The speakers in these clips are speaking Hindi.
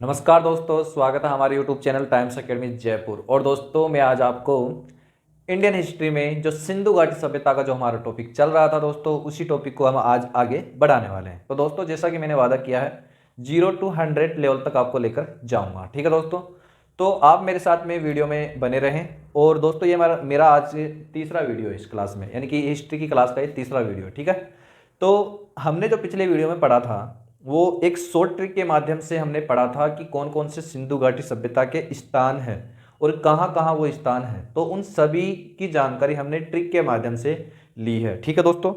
नमस्कार दोस्तों, स्वागत है हमारे YouTube channel times academy Jaipur. और दोस्तों मैं आज आपको इंडियन हिस्ट्री में जो सिंधु घाटी सभ्यता का जो हमारा टॉपिक चल रहा था दोस्तों, उसी टॉपिक को हम आज आगे बढ़ाने वाले हैं। तो दोस्तों जैसा कि मैंने वादा किया है 0 to 100 लेवल तक आपको लेकर जाऊंगा। ठीक है दोस्तों, तो आप मेरे साथ में वीडियो में बने रहें। और दोस्तों ये मेरा आज से तीसरा वीडियो है इस क्लास में, यानी कि हिस्ट्री की क्लास का ये तीसरा वीडियो है। ठीक है, तो हमने जो पिछले वीडियो में पढ़ा था वो एक शॉर्ट ट्रिक के माध्यम से हमने पढ़ा था कि कौन कौन से सिंधु घाटी सभ्यता के स्थान हैं और कहाँ कहाँ वो स्थान है। तो उन सभी की जानकारी हमने ट्रिक के माध्यम से ली है। ठीक है दोस्तों,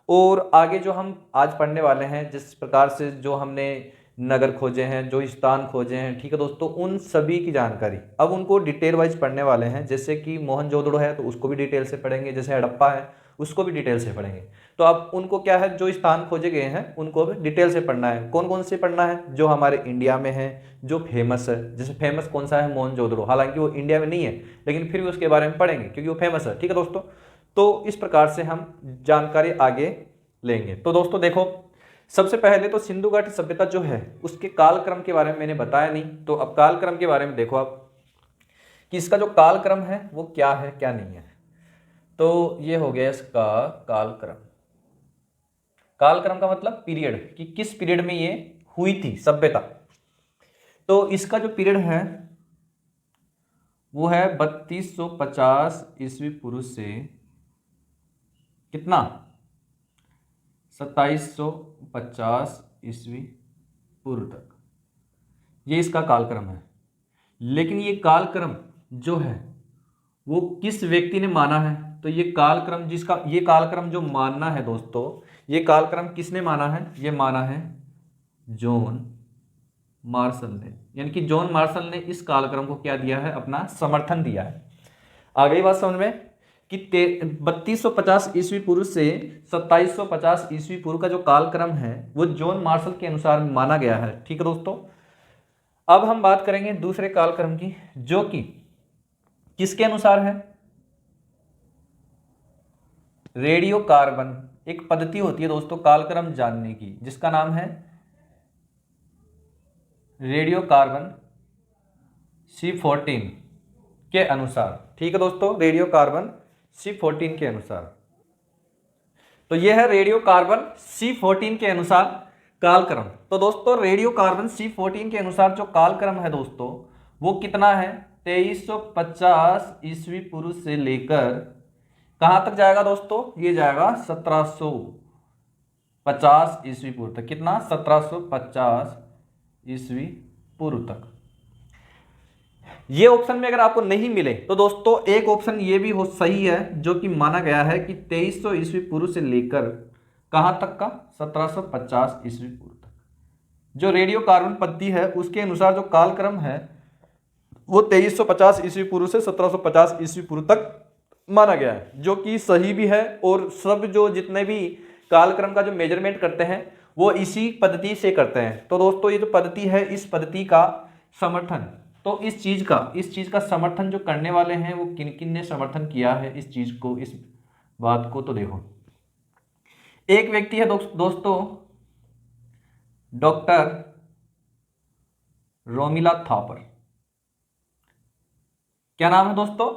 और आगे जो हम आज पढ़ने वाले हैं, जिस प्रकार से जो हमने नगर खोजे हैं, जो स्थान खोजे हैं, ठीक है दोस्तों, उन सभी की जानकारी अब उनको डिटेल वाइज पढ़ने वाले हैं। जैसे कि मोहनजोदड़ो है तो उसको भी डिटेल से पढ़ेंगे, जैसे हड़प्पा है उसको भी डिटेल से पढ़ेंगे। तो अब उनको क्या है, जो स्थान खोजे गए हैं उनको भी डिटेल से पढ़ना है। कौन कौन से पढ़ना है? जो हमारे इंडिया में है, जो फेमस है। जैसे फेमस कौन सा है? मोहनजोदड़ो। हालांकि वो इंडिया में नहीं है लेकिन फिर भी उसके बारे में पढ़ेंगे क्योंकि वो फेमस है। ठीक है दोस्तों, तो इस प्रकार से हम जानकारी आगे लेंगे। तो दोस्तों देखो, सबसे पहले तो सिंधु घाटी सभ्यता जो है उसके कालक्रम के बारे में मैंने बताया नहीं। तो अब कालक्रम के बारे में देखो आप कि इसका जो कालक्रम है वो क्या है क्या नहीं है। तो ये हो गया इसका कालक्रम। कालक्रम का मतलब पीरियड, कि किस पीरियड में ये हुई थी सभ्यता। तो इसका जो पीरियड है वो है 3250 ईस्वी पूर्व से कितना, 2750 ईस्वी पूर्व तक। ये इसका कालक्रम है। लेकिन ये कालक्रम जो है वो किस व्यक्ति ने माना है? तो ये कालक्रम ये कालक्रम जो मानना है दोस्तों, ये कालक्रम किसने माना है? ये माना है जॉन मार्शल ने। यानी कि जॉन मार्शल ने इस कालक्रम को क्या दिया है? अपना समर्थन दिया है। आ गई बात समझ में कि 3250 ईस्वी पूर्व से 2750 ईस्वी पूर्व का जो कालक्रम है वो जॉन मार्शल के अनुसार माना गया है। ठीक है दोस्तों, अब हम बात करेंगे दूसरे कालक्रम की, जो कि किसके अनुसार है? Radio carbon. एक पद्धति होती है दोस्तों कालक्रम जानने की, जिसका नाम है रेडियो कार्बन C14 के अनुसार। ठीक है दोस्तों, रेडियो कार्बन C14 के अनुसार। तो यह है रेडियो कार्बन C14 के अनुसार कालक्रम। तो दोस्तों रेडियो कार्बन C14 के अनुसार जो कालक्रम है दोस्तों वो कितना है? 2350 ईस्वी पूर्व से लेकर कहां तक जाएगा दोस्तों? ये जाएगा 1750 ईस्वी पूर्व तक। कितना? 1750 ईस्वी पूर्व तक। ये ऑप्शन में अगर आपको नहीं मिले तो दोस्तों एक ऑप्शन ये भी हो सही है, जो कि माना गया है कि 2300 ईस्वी पूर्व से लेकर कहां तक का? 1750 ईस्वी पूर्व तक। जो रेडियो कार्बन पद्धति है उसके अनुसार जो कालक्रम है वो 2350 ईस्वी पूर्व से 1750 ईस्वी पूर्व तक माना गया है, जो कि सही भी है। और सब जो जितने भी कालक्रम का जो मेजरमेंट करते हैं वो इसी पद्धति से करते हैं। तो दोस्तों ये जो पद्धति है, इस पद्धति का समर्थन, तो इस चीज का समर्थन जो करने वाले हैं वो किन किन ने समर्थन किया है इस चीज को, इस बात को। तो देखो, एक व्यक्ति है दोस्तों डॉक्टर रोमिला थापर। क्या नाम है दोस्तों?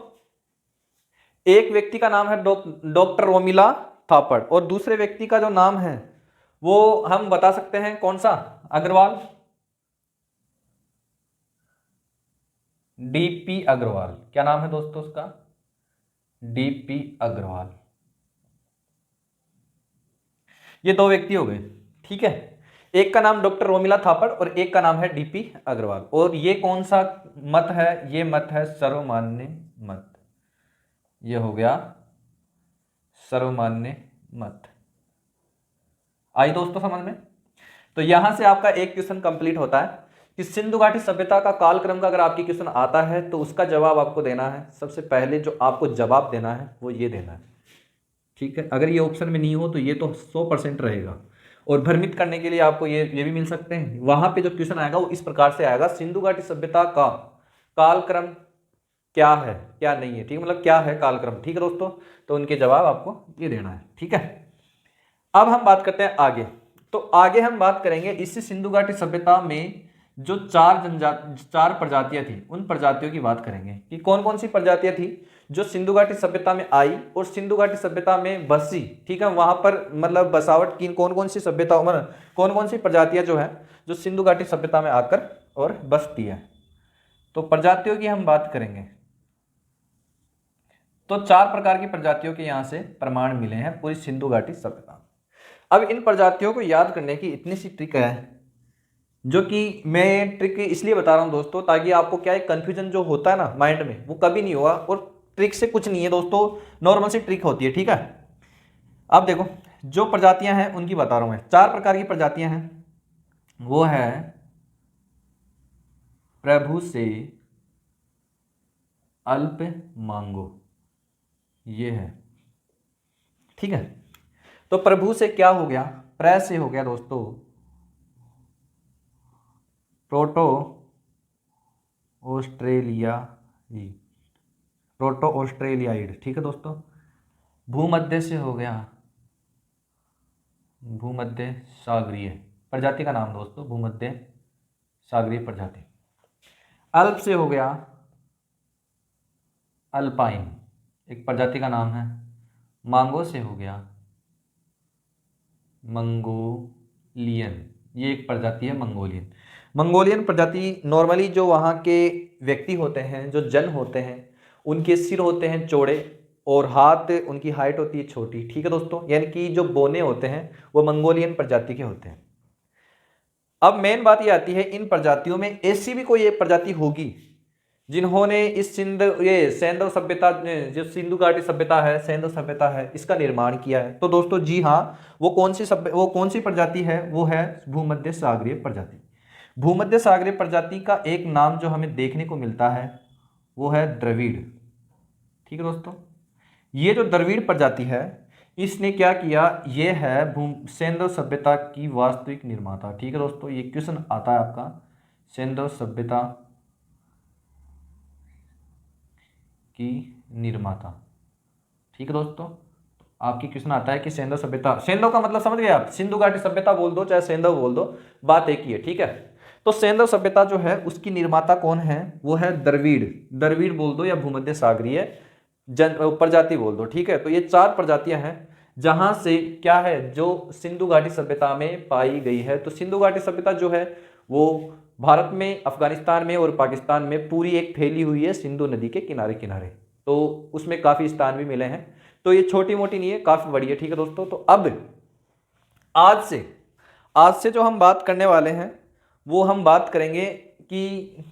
एक व्यक्ति का नाम है डॉक्टर रोमिला थापर, और दूसरे व्यक्ति का जो नाम है वो हम बता सकते हैं कौन सा? अग्रवाल, डीपी अग्रवाल। क्या नाम है दोस्तों उसका? डीपी अग्रवाल। ये दो व्यक्ति हो गए। ठीक है, एक का नाम डॉक्टर रोमिला थापर और एक का नाम है डीपी अग्रवाल। और ये कौन सा मत है? ये मत है सर्वमान्य मत। ये हो गया सर्वमान्य मत। आई दोस्तों समझ में? तो यहां से आपका एक क्वेश्चन कंप्लीट होता है कि सिंधु घाटी सभ्यता का कालक्रम का अगर आपकी क्वेश्चन आता है तो उसका जवाब आपको देना है। सबसे पहले जो आपको जवाब देना है वो ये देना है। ठीक है, अगर ये ऑप्शन में नहीं हो तो ये तो 100% रहेगा। और भ्रमित करने के लिए आपको ये भी मिल सकते हैं। वहां पे जो क्वेश्चन आएगा वो इस प्रकार से आएगा, सिंधु घाटी सभ्यता का कालक्रम क्या है क्या नहीं है। ठीक है, मतलब क्या है कालक्रम। ठीक है दोस्तों, तो उनके जवाब आपको ये देना है। ठीक है, अब हम बात करते हैं आगे। तो आगे हम बात करेंगे इसी सिंधु घाटी सभ्यता में जो चार प्रजातियां थी उन प्रजातियों की बात करेंगे कि कौन कौन सी प्रजातियां थी जो सिंधु घाटी सभ्यता में आई और सिंधु घाटी सभ्यता में बसी। ठीक है, वहां पर मतलब बसावट की कौन कौन सी सभ्यता मतलब कौन कौन सी प्रजातियां जो है जो सिंधु घाटी सभ्यता में आकर और बसती है। तो प्रजातियों की हम बात करेंगे तो 4 प्रकार की प्रजातियों के यहां से प्रमाण मिले हैं पूरी सिंधु घाटी सभ्यता में। अब इन प्रजातियों को याद करने की इतनी सी ट्रिक है, जो कि मैं ट्रिक इसलिए बता रहा हूं दोस्तों ताकि आपको क्या है कंफ्यूजन जो होता है ना माइंड में वो कभी नहीं हुआ। और ट्रिक से कुछ नहीं है दोस्तों, नॉर्मल सी ट्रिक होती है। ठीक है, अब देखो जो प्रजातियां हैं उनकी बता रहा हूं मैं। 4 प्रकार की प्रजातियां हैं, वो है प्रभु से अल्प मांगो, ये है। ठीक है, तो प्रभु से क्या हो गया, प्र से हो गया दोस्तों प्रोटो ऑस्ट्रेलियाइड। ठीक है दोस्तों, भूमध्य से हो गया भूमध्य सागरीय प्रजाति का नाम दोस्तों, भूमध्य सागरीय प्रजाति। अल्प से हो गया अल्पाइन, एक प्रजाति का नाम है। मांगो से हो गया मंगोलियन, ये एक प्रजाति है मंगोलियन। मंगोलियन प्रजाति नॉर्मली जो वहाँ के व्यक्ति होते हैं, जो जन होते हैं, उनके सिर होते हैं चौड़े और हाथ उनकी हाइट होती है छोटी। ठीक है दोस्तों, यानी कि जो बोने होते हैं वो मंगोलियन प्रजाति के होते हैं। अब मेन बात ये आती है इन प्रजातियों में ऐसी भी कोई एक प्रजाति होगी जिन्होंने इस सैंधव सभ्यता, जो सिंधु घाटी सभ्यता है, सैंधव सभ्यता है, इसका निर्माण किया है। तो दोस्तों जी हाँ, वो कौन सी प्रजाति है, वो है भूमध्य सागरीय प्रजाति। भूमध्य सागरीय प्रजाति का एक नाम जो हमें देखने को मिलता है वो है द्रविड़। ठीक है दोस्तों, ये जो द्रविड़ प्रजाति है इसने क्या किया, ये है सैंधव सभ्यता की वास्तविक निर्माता। ठीक है दोस्तों, ये क्वेश्चन आता है आपका, सैंधव सभ्यता की निर्माता। ठीक है दोस्तों, आपकी क्वेश्चन आता है कि सैंधव सभ्यता, सैंधव का मतलब समझ गए आप, सिंधु घाटी सभ्यता बोल दो चाहे सैंधव बोल दो, बात एक ही है। ठीक है, तो सैंधव सभ्यता जो है उसकी निर्माता कौन है, वो है द्रविड़। द्रविड़ बोल दो या भूमध्य सागरीय प्रजाति बोल दो। ठीक है, तो ये 4 प्रजातियां हैं जहां से क्या है जो सिंधु घाटी सभ्यता में पाई गई है। तो सिंधु घाटी सभ्यता जो है वो भारत में, अफगानिस्तान में और पाकिस्तान में पूरी एक फैली हुई है सिंधु नदी के किनारे किनारे। तो उसमें काफ़ी स्थान भी मिले हैं, तो ये छोटी मोटी नहीं है, काफ़ी बड़ी है। ठीक है दोस्तों, तो अब आज से जो हम बात करने वाले हैं वो हम बात करेंगे कि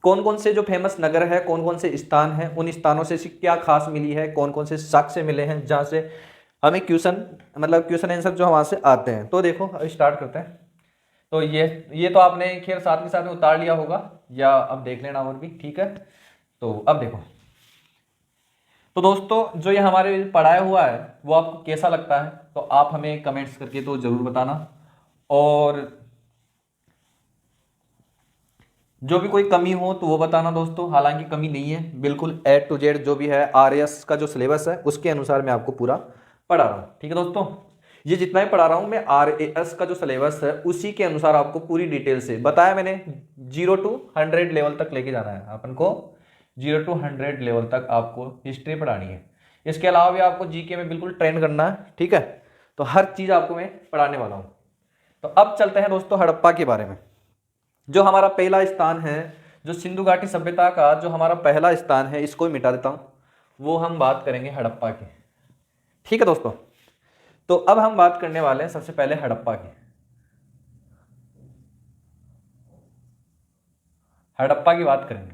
कौन कौन से जो फेमस नगर है, कौन कौन से स्थान हैं, उन स्थानों से क्या खास मिली है, कौन कौन से साक्ष्य मिले हैं जहाँ से हमें क्वेश्चन आंसर जो वहाँ से आते हैं। तो देखो अब स्टार्ट करते हैं। तो ये तो आपने खैर साथ के साथ में उतार लिया होगा या अब देख लेना और भी। ठीक है, तो अब देखो, तो दोस्तों जो ये हमारे पढ़ाया हुआ है वो आपको कैसा लगता है तो आप हमें कमेंट्स करके तो जरूर बताना। और जो भी कोई कमी हो तो वो बताना दोस्तों, हालांकि कमी नहीं है, बिल्कुल A to Z जो भी है RAS का जो सिलेबस है उसके अनुसार मैं आपको पूरा पढ़ा रहा हूँ। ठीक है दोस्तों, ये जितना ही पढ़ा रहा हूँ मैं RAS का जो सिलेबस है उसी के अनुसार आपको पूरी डिटेल से बताया मैंने। 0 to 100 लेवल तक लेके जाना है अपन को, 0 to 100 लेवल तक आपको हिस्ट्री पढ़ानी है। इसके अलावा भी आपको GK में बिल्कुल ट्रेन करना है। ठीक है, तो हर चीज़ आपको मैं पढ़ाने वाला हूँ। तो अब चलते हैं दोस्तों हड़प्पा के बारे में। जो हमारा पहला स्थान है, जो सिंधु घाटी सभ्यता का जो हमारा पहला स्थान है, इसको ही मिटा देता हूं, वो हम बात करेंगे हड़प्पा की। ठीक है दोस्तों, तो अब हम बात करने वाले हैं सबसे पहले हड़प्पा की। हड़प्पा की बात करेंगे,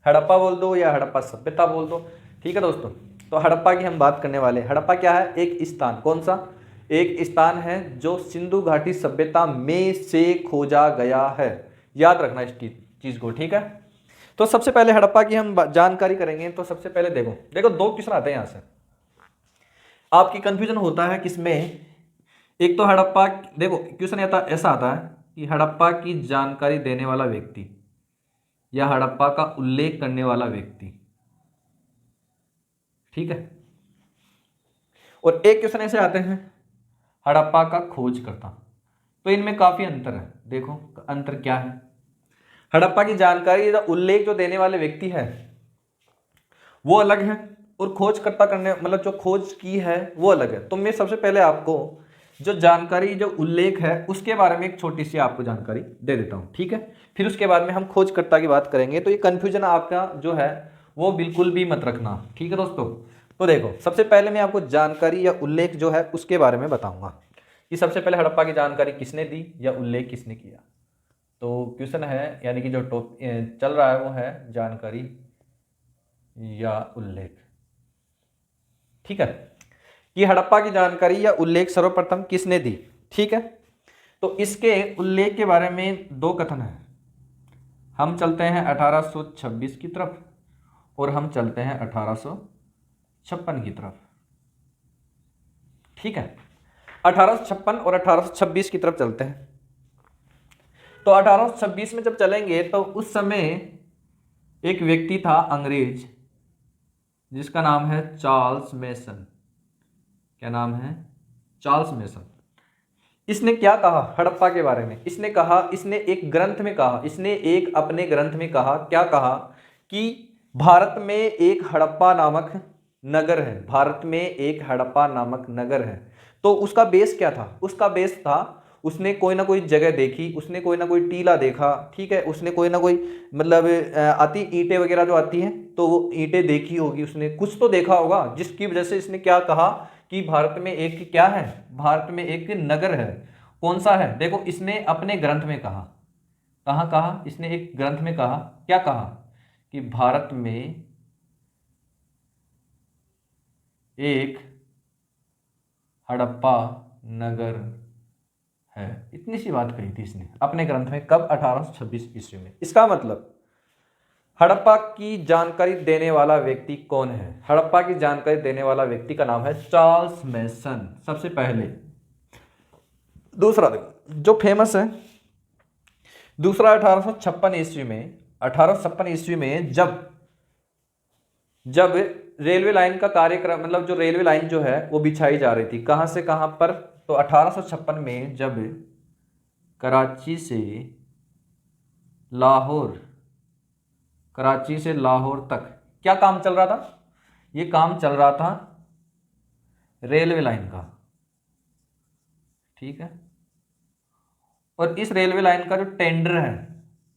हड़प्पा बोल दो या हड़प्पा सभ्यता बोल दो। ठीक है दोस्तों, तो हड़प्पा की हम बात करने वाले हैं। हड़प्पा क्या है, एक स्थान, कौन सा, एक स्थान है जो सिंधु घाटी सभ्यता में से खोजा गया है। याद रखना इस चीज को। ठीक है, तो सबसे पहले हड़प्पा की हम जानकारी करेंगे। तो सबसे पहले देखो 2 क्वेश्चन आते हैं यहां से, आपकी कंफ्यूजन होता है किसमें। एक तो हड़प्पा, देखो क्वेश्चन ऐसा आता है कि हड़प्पा की जानकारी देने वाला व्यक्ति या हड़प्पा का उल्लेख करने वाला व्यक्ति। ठीक है, और एक क्वेश्चन ऐसे आते हैं हड़प्पा का खोज करता। तो इनमें काफी अंतर है। देखो अंतर क्या है। हड़प्पा की जानकारी का उल्लेख जो देने वाले व्यक्ति है वो अलग है, और खोजकर्ता करने मतलब जो खोज की है वो अलग है। तो मैं सबसे पहले आपको जो जानकारी जो उल्लेख है उसके बारे में एक छोटी सी आपको जानकारी दे देता हूं, ठीक है। फिर उसके बाद में हम खोजकर्ता की बात करेंगे। तो ये कंफ्यूजन आपका जो है वो बिल्कुल भी मत रखना, ठीक है दोस्तों। तो देखो सबसे पहले मैं आपको जानकारी या उल्लेख जो है उसके बारे में बताऊंगा कि सबसे पहले हड़प्पा की जानकारी किसने दी या उल्लेख किसने किया। तो क्वेश्चन है यानी कि जो चल रहा है वो है जानकारी या उल्लेख, ठीक है। कि हड़प्पा की जानकारी या उल्लेख सर्वप्रथम किसने दी, ठीक है। तो इसके उल्लेख के बारे में दो कथन है। हम चलते हैं 1826 की तरफ और हम चलते हैं 1856 की तरफ, ठीक है। 1856 और 1826 की तरफ चलते हैं। तो 1826 में जब चलेंगे तो उस समय एक व्यक्ति था अंग्रेज जिसका नाम है चार्ल्स मेसन। क्या नाम है? Charles mason. इसने क्या कहा हड़प्पा के बारे में? इसने कहा, इसने एक ग्रंथ में कहा, इसने एक अपने ग्रंथ में कहा, क्या कहा कि भारत में एक हड़प्पा नामक नगर है, भारत में एक हड़प्पा नामक नगर है। तो उसका बेस क्या था? उसका बेस था उसने कोई ना कोई जगह देखी, उसने कोई ना कोई टीला देखा, ठीक है, उसने कोई ना कोई मतलब आती ईंटें वगैरह जो आती हैं तो वो ईंटें देखी होगी, उसने कुछ तो देखा होगा जिसकी वजह से इसने क्या कहा कि भारत में एक क्या है, भारत में एक नगर है। कौन सा है? देखो इसने अपने ग्रंथ में कहा। कहाँ कहा? इसने एक ग्रंथ में कहा। क्या कहा? कि भारत में एक हड़प्पा नगर है। इतनी सी बात कही थी इसने अपने ग्रंथ में। कब? 1826 ईस्वी में। इसका मतलब हड़प्पा की जानकारी देने वाला व्यक्ति कौन है? हड़प्पा की जानकारी देने वाला व्यक्ति का नाम है चार्ल्स मेसन, सबसे पहले। दूसरा देखो जो फेमस है, दूसरा 1856 ईस्वी में, 1856 ईस्वी में जब रेलवे लाइन का कार्यक्रम मतलब जो रेलवे लाइन जो है वो बिछाई जा रही थी, कहां से कहां पर? तो 1856 में जब कराची से लाहौर, कराची से लाहौर तक क्या काम चल रहा था? ये काम चल रहा था रेलवे लाइन का, ठीक है। और इस रेलवे लाइन का जो टेंडर है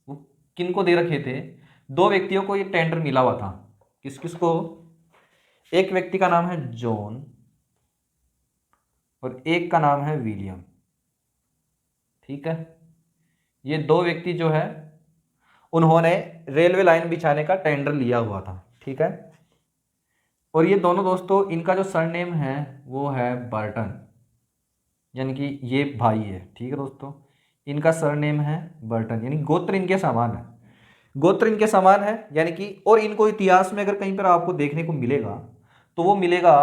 वो किनको दे रखे थे? दो व्यक्तियों को ये टेंडर मिला हुआ था। किस किस को? एक व्यक्ति का नाम है जॉन और एक का नाम है विलियम, ठीक है। ये दो व्यक्ति जो है उन्होंने रेलवे लाइन बिछाने का टेंडर लिया हुआ था, ठीक है। और ये दोनों दोस्तों, इनका जो सरनेम है वो है बर्टन, यानी कि ये भाई है, ठीक है दोस्तों। इनका सरनेम है बर्टन, यानी गोत्र इनके समान है, गोत्र इनके समान है। यानी कि और इनको इतिहास में अगर कहीं पर आपको देखने को मिलेगा तो वो मिलेगा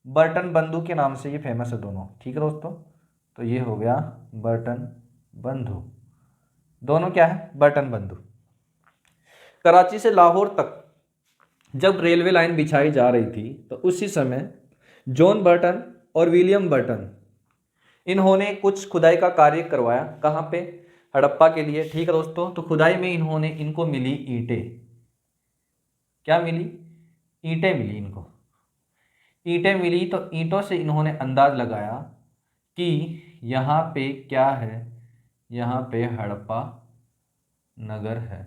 बर्टन बंधु के नाम से, ये फेमस है दोनों, ठीक है दोस्तों। तो ये हो गया बर्टन बंधु, दोनों क्या है? बर्टन बंधु। कराची से लाहौर तक जब रेलवे लाइन बिछाई जा रही थी तो उसी समय जॉन बर्टन और विलियम बर्टन इन्होंने कुछ खुदाई का कार्य करवाया। कहाँ पे? हड़प्पा के लिए, ठीक है दोस्तों। तो खुदाई में इनको मिली ईंटें। क्या मिली? ईंटें मिली इनको। ईंटें मिली तो ईंटों से इन्होंने अंदाज लगाया कि यहाँ पे क्या है, यहाँ पे हड़प्पा नगर है,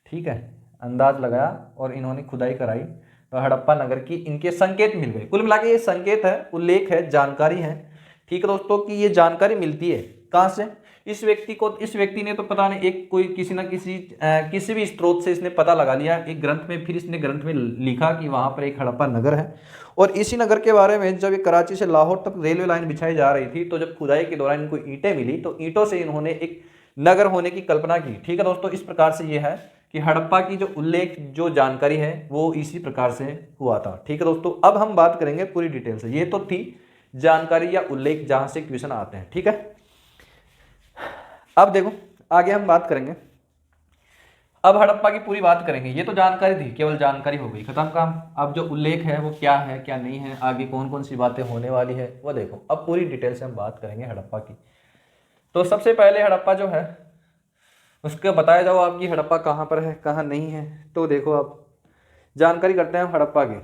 ठीक है। अंदाज लगाया और इन्होंने खुदाई कराई तो हड़प्पा नगर की इनके संकेत मिल गए। कुल मिला के ये संकेत है, उल्लेख है, जानकारी है, ठीक है दोस्तों। कि ये जानकारी मिलती है कहाँ से? इस व्यक्ति को, इस व्यक्ति ने तो पता नहीं एक कोई किसी ना किसी भी स्रोत से इसने पता लगा लिया एक ग्रंथ में, फिर इसने ग्रंथ में लिखा कि वहाँ पर एक हड़प्पा नगर है। और इसी नगर के बारे में जब ये कराची से लाहौर तक रेलवे लाइन बिछाई जा रही थी तो जब खुदाई के दौरान इनको ईंटें मिली तो ईंटों से इन्होंने एक नगर होने की कल्पना की, ठीक है दोस्तों। इस प्रकार से ये है कि हड़प्पा की जो उल्लेख जो जानकारी है वो इसी प्रकार से हुआ था, ठीक है दोस्तों। अब हम बात करेंगे पूरी डिटेल से। ये तो थी जानकारी या उल्लेख जहां से क्वेश्चन आते हैं, ठीक है। अब देखो आगे हम बात करेंगे अब हड़प्पा की पूरी बात करेंगे। ये तो जानकारी थी, केवल जानकारी हो गई, खत्म काम। अब जो उल्लेख है वो क्या है क्या नहीं है, आगे कौन कौन सी बातें होने वाली है वो देखो। अब पूरी डिटेल से हम बात करेंगे हड़प्पा की। तो सबसे पहले हड़प्पा जो है उसके बताया जाओ आपकी हड़प्पा कहाँ पर है कहाँ नहीं है। तो देखो आप जानकारी करते हैं हम हड़प्पा की।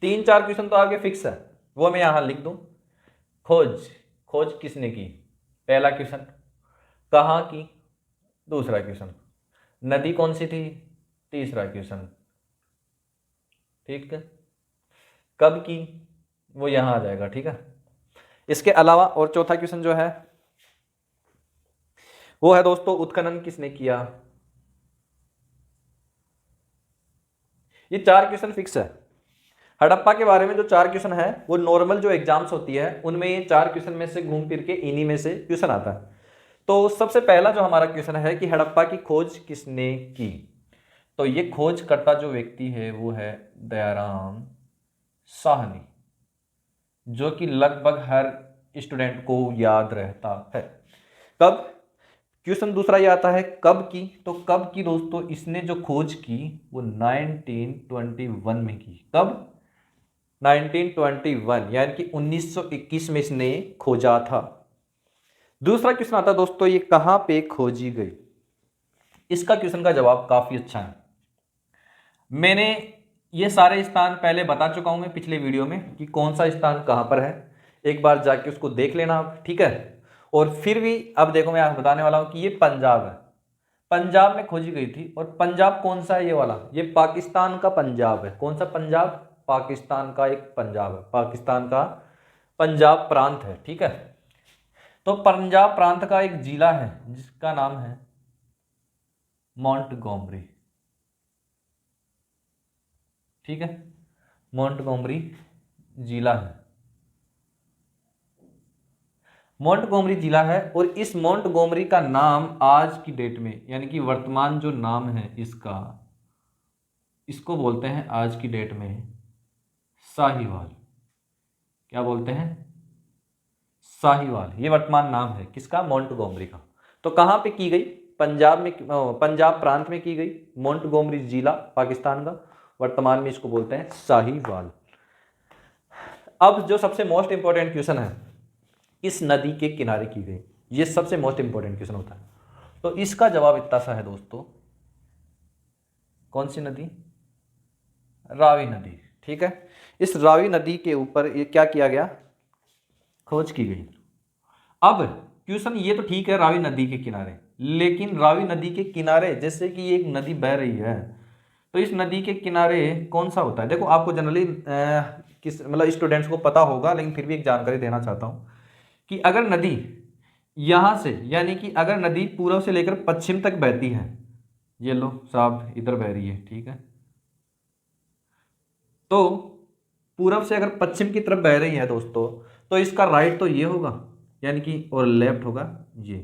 3-4 क्वेश्चन तो आपके फिक्स है, वो मैं यहाँ लिख दूँ। खोज, खोज किसने की, पहला क्वेश्चन। कहाँ की, दूसरा क्वेश्चन। नदी कौन सी थी, तीसरा क्वेश्चन। ठीक है, कब की, वो यहाँ आ जाएगा। ठीक है, इसके अलावा और चौथा क्वेश्चन जो है वो है दोस्तों उत्खनन किसने किया। ये 4 क्वेश्चन फिक्स है। हड़प्पा के बारे में जो 4 क्वेश्चन है वो नॉर्मल जो एग्जाम्स होती है उनमें ये 4 क्वेश्चन में से घूम फिर के इन्हीं में से क्वेश्चन आता है। तो सबसे पहला जो हमारा क्वेश्चन है कि हड़प्पा की खोज किसने की। तो ये खोज करता जो व्यक्ति है वो है दयाराम साहनी, जो कि लगभग हर स्टूडेंट को याद रहता है। कब, क्वेश्चन दूसरा ये आता है कब की। तो कब की दोस्तों, इसने जो खोज की वो 1921 में की। कब, 1921 यानी कि 1921 में इसने खोजा था। दूसरा क्वेश्चन आता है दोस्तों ये कहां पे खोजी गई। इसका क्वेश्चन का जवाब काफी अच्छा है। मैंने ये सारे स्थान पहले बता चुका हूं मैं पिछले वीडियो में कि कौन सा स्थान कहां पर है। एक बार जाके उसको देख लेना आप, ठीक है। और फिर भी अब देखो मैं आपको बताने वाला हूं कि ये पंजाब है, पंजाब में खोजी गई थी। और पंजाब कौन सा है, ये वाला, ये पाकिस्तान का पंजाब है। कौन सा पंजाब, पाकिस्तान का एक पंजाब है, पाकिस्तान का पंजाब प्रांत है। ठीक है, तो पंजाब प्रांत का एक जिला है जिसका नाम है मोंटगोमरी। ठीक है, मोंटगोमरी जिला है, मोंटगोमरी जिला है। और इस मोंटगोमरी का नाम आज की डेट में यानी कि वर्तमान जो नाम है इसका, इसको बोलते हैं आज की डेट में साहिवाल। क्या बोलते हैं, साहिवाल। ये वर्तमान नाम है किसका, मोंटगोमरी का। तो कहाँ पे की गई, पंजाब में, पंजाब प्रांत में की गई, मोंटगोमरी जिला पाकिस्तान का। वर्तमान में इसको बोलते हैं साहिवाल। अब जो सबसे मोस्ट इंपॉर्टेंट क्वेश्चन है, इस नदी के किनारे की गई, ये सबसे मोस्ट इंपॉर्टेंट क्वेश्चन होता है। तो इसका जवाब इतना सा है दोस्तों, कौन सी नदी, रावी नदी। ठीक है, इस रावी नदी के ऊपर ये क्या किया गया, खोज की गई। अब क्वेश्चन ये तो ठीक है रावी नदी के किनारे, लेकिन रावी नदी के किनारे जैसे कि एक नदी बह रही है, तो इस नदी के किनारे कौन सा होता है। देखो आपको जनरली किस मतलब स्टूडेंट्स को पता होगा, लेकिन फिर भी एक जानकारी देना चाहता हूँ कि अगर नदी यहाँ से यानी कि अगर नदी पूर्व से लेकर पश्चिम तक बहती है, ये लो साहब इधर बह रही है, ठीक है, तो पूरब से अगर पश्चिम की तरफ बह रही है दोस्तों, तो इसका राइट तो ये होगा यानी कि, और लेफ्ट होगा ये।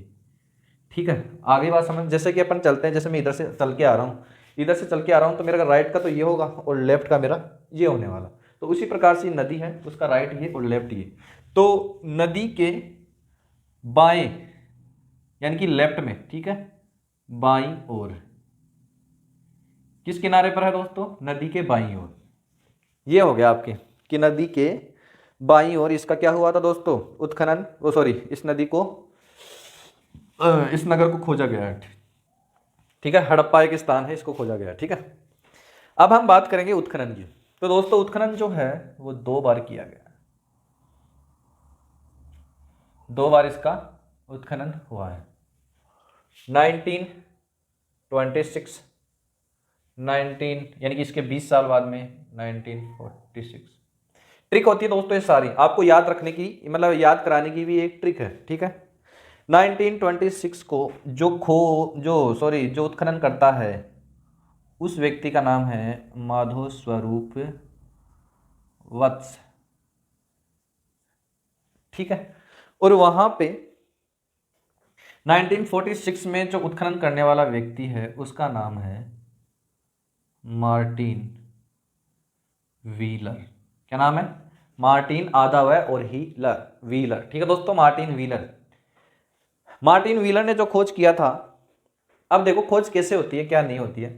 ठीक है, आगे बात समझ, जैसे कि अपन चलते हैं, जैसे मैं इधर से चल के आ रहा हूँ, इधर से चल के आ रहा हूँ, तो मेरा राइट का तो ये होगा और लेफ्ट का मेरा ये होने वाला। तो उसी प्रकार से नदी है उसका राइट ये और लेफ्ट ये। तो नदी के बाएं यानी कि लेफ्ट में, ठीक है, बाईं ओर, किस किनारे पर है दोस्तों, नदी के बाईं ओर। ये हो गया आपके कि नदी के बाईं ओर इसका क्या हुआ था दोस्तों, उत्खनन, वो सॉरी इस नदी को, इस नगर को खोजा गया है। ठीक है, हड़प्पा एक स्थान है, इसको खोजा गया है। ठीक है, अब हम बात करेंगे उत्खनन की। तो दोस्तों उत्खनन जो है वो 2 बार किया गया है, 2 बार इसका उत्खनन हुआ है। 1926, 19 यानी कि इसके 20 साल बाद में 1946। ट्रिक होती है दोस्तों ये सारी आपको याद रखने की, मतलब याद कराने की भी एक ट्रिक है। ठीक है, 1926 को जो उत्खनन करता है उस व्यक्ति का नाम है माधव स्वरूप वत्स। ठीक है, और वहां पे 1946 में जो उत्खनन करने वाला व्यक्ति है उसका नाम है मार्टिन व्हीलर। क्या नाम है, मार्टिन आधा है और हीलर व्हीलर। ठीक है दोस्तों, मार्टिन व्हीलर। मार्टिन व्हीलर ने जो खोज किया था, अब देखो खोज कैसे होती है क्या नहीं होती है,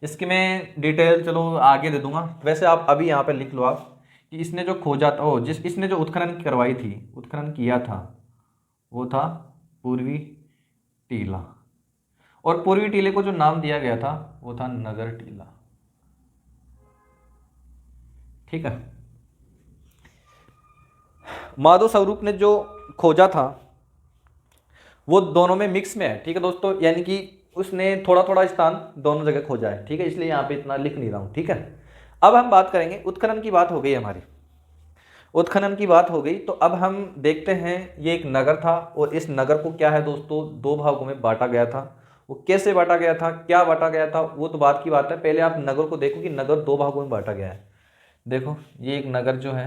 इसकी मैं डिटेल चलो आगे दे दूंगा। वैसे आप अभी यहाँ पे लिख लो आप कि इसने जो खोजा था, इसने जो उत्खनन करवाई थी, उत्खनन किया था, वो था पूर्वी टीला। और पूर्वी टीले को जो नाम दिया गया था वो था नगर टीला। ठीक है। माधव स्वरूप ने जो खोजा था वो दोनों में मिक्स में है। ठीक है दोस्तों, यानी कि उसने थोड़ा थोड़ा स्थान दोनों जगह खोजा है। ठीक है, इसलिए यहाँ पे इतना लिख नहीं रहा हूँ। ठीक है, अब हम बात करेंगे, उत्खनन की बात हो गई हमारी, उत्खनन की बात हो गई, तो अब हम देखते हैं ये एक नगर था और इस नगर को क्या है दोस्तों, दो भागों में बांटा गया था। वो कैसे बांटा गया था, क्या बांटा गया था, वो तो बात की बात है। पहले आप नगर को देखो कि नगर दो भागों में बांटा गया है। देखो ये एक नगर जो है,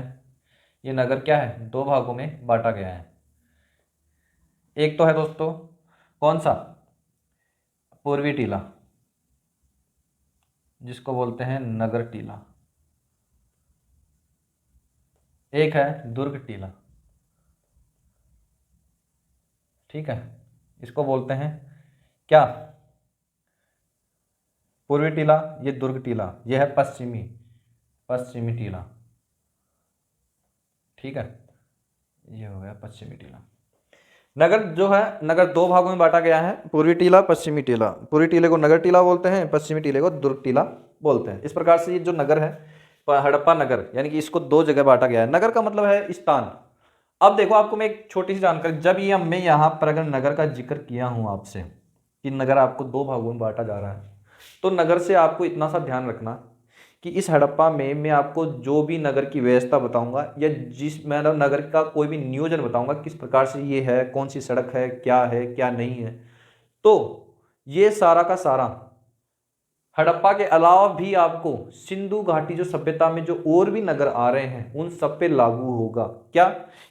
ये नगर क्या है, दो भागों में बांटा गया है। एक तो है दोस्तों कौन सा, पूर्वी टीला, जिसको बोलते हैं नगर टीला। एक है दुर्ग टीला। ठीक है, इसको बोलते हैं क्या, पूर्वी टीला, ये दुर्ग टीला, ये है पश्चिमी, पश्चिमी टीला। ठीक है, ये हो गया पश्चिमी टीला। नगर जो है, नगर दो भागों में बांटा गया है, पूर्वी टीला पश्चिमी टीला। पूर्वी टीले को नगर टीला बोलते हैं, पश्चिमी टीले को दुर्ग टीला बोलते हैं। इस प्रकार से ये जो नगर है हड़प्पा नगर, यानी कि इसको दो जगह बांटा गया है। नगर का मतलब है स्थान। अब देखो आपको मैं एक छोटी सी जानकारी, जब ये मैं यहाँ पर अगर नगर का जिक्र किया हूँ आपसे कि नगर आपको दो भागों में बांटा जा रहा है, तो नगर से आपको इतना सा ध्यान रखना कि इस हड़प्पा में मैं आपको जो भी नगर की व्यवस्था बताऊंगा या जिस मतलब नगर का कोई भी नियोजन बताऊंगा, किस प्रकार से ये है, कौन सी सड़क है क्या नहीं है, तो ये सारा का सारा हड़प्पा के अलावा भी आपको सिंधु घाटी जो सभ्यता में जो और भी नगर आ रहे हैं उन सब पे लागू होगा। क्या,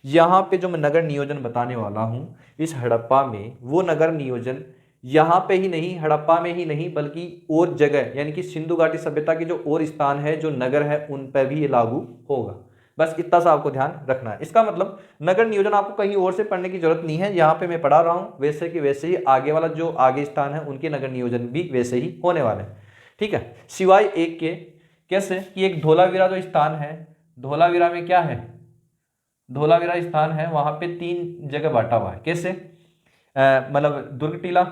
यहाँ पे जो मैं नगर नियोजन बताने वाला हूँ इस हड़प्पा में, वो नगर नियोजन यहाँ पे ही नहीं, हड़प्पा में ही नहीं, बल्कि और जगह यानी कि सिंधु घाटी सभ्यता के जो और स्थान है, जो नगर है, उन पर भी ये लागू होगा। बस इतना सा आपको ध्यान रखना है। इसका मतलब नगर नियोजन आपको कहीं और से पढ़ने की जरूरत नहीं है, यहाँ पे मैं पढ़ा रहा हूँ वैसे कि वैसे ही आगे वाला जो आगे स्थान है उनके नगर नियोजन भी वैसे ही होने वाले हैं। ठीक है, सिवाय एक के, कैसे कि एक धोलावीरा जो स्थान है, धोलावीरा में क्या है, धोलावीरा स्थान है, वहां पे तीन जगह बांटा हुआ है। कैसे, मतलब दुर्ग टीला,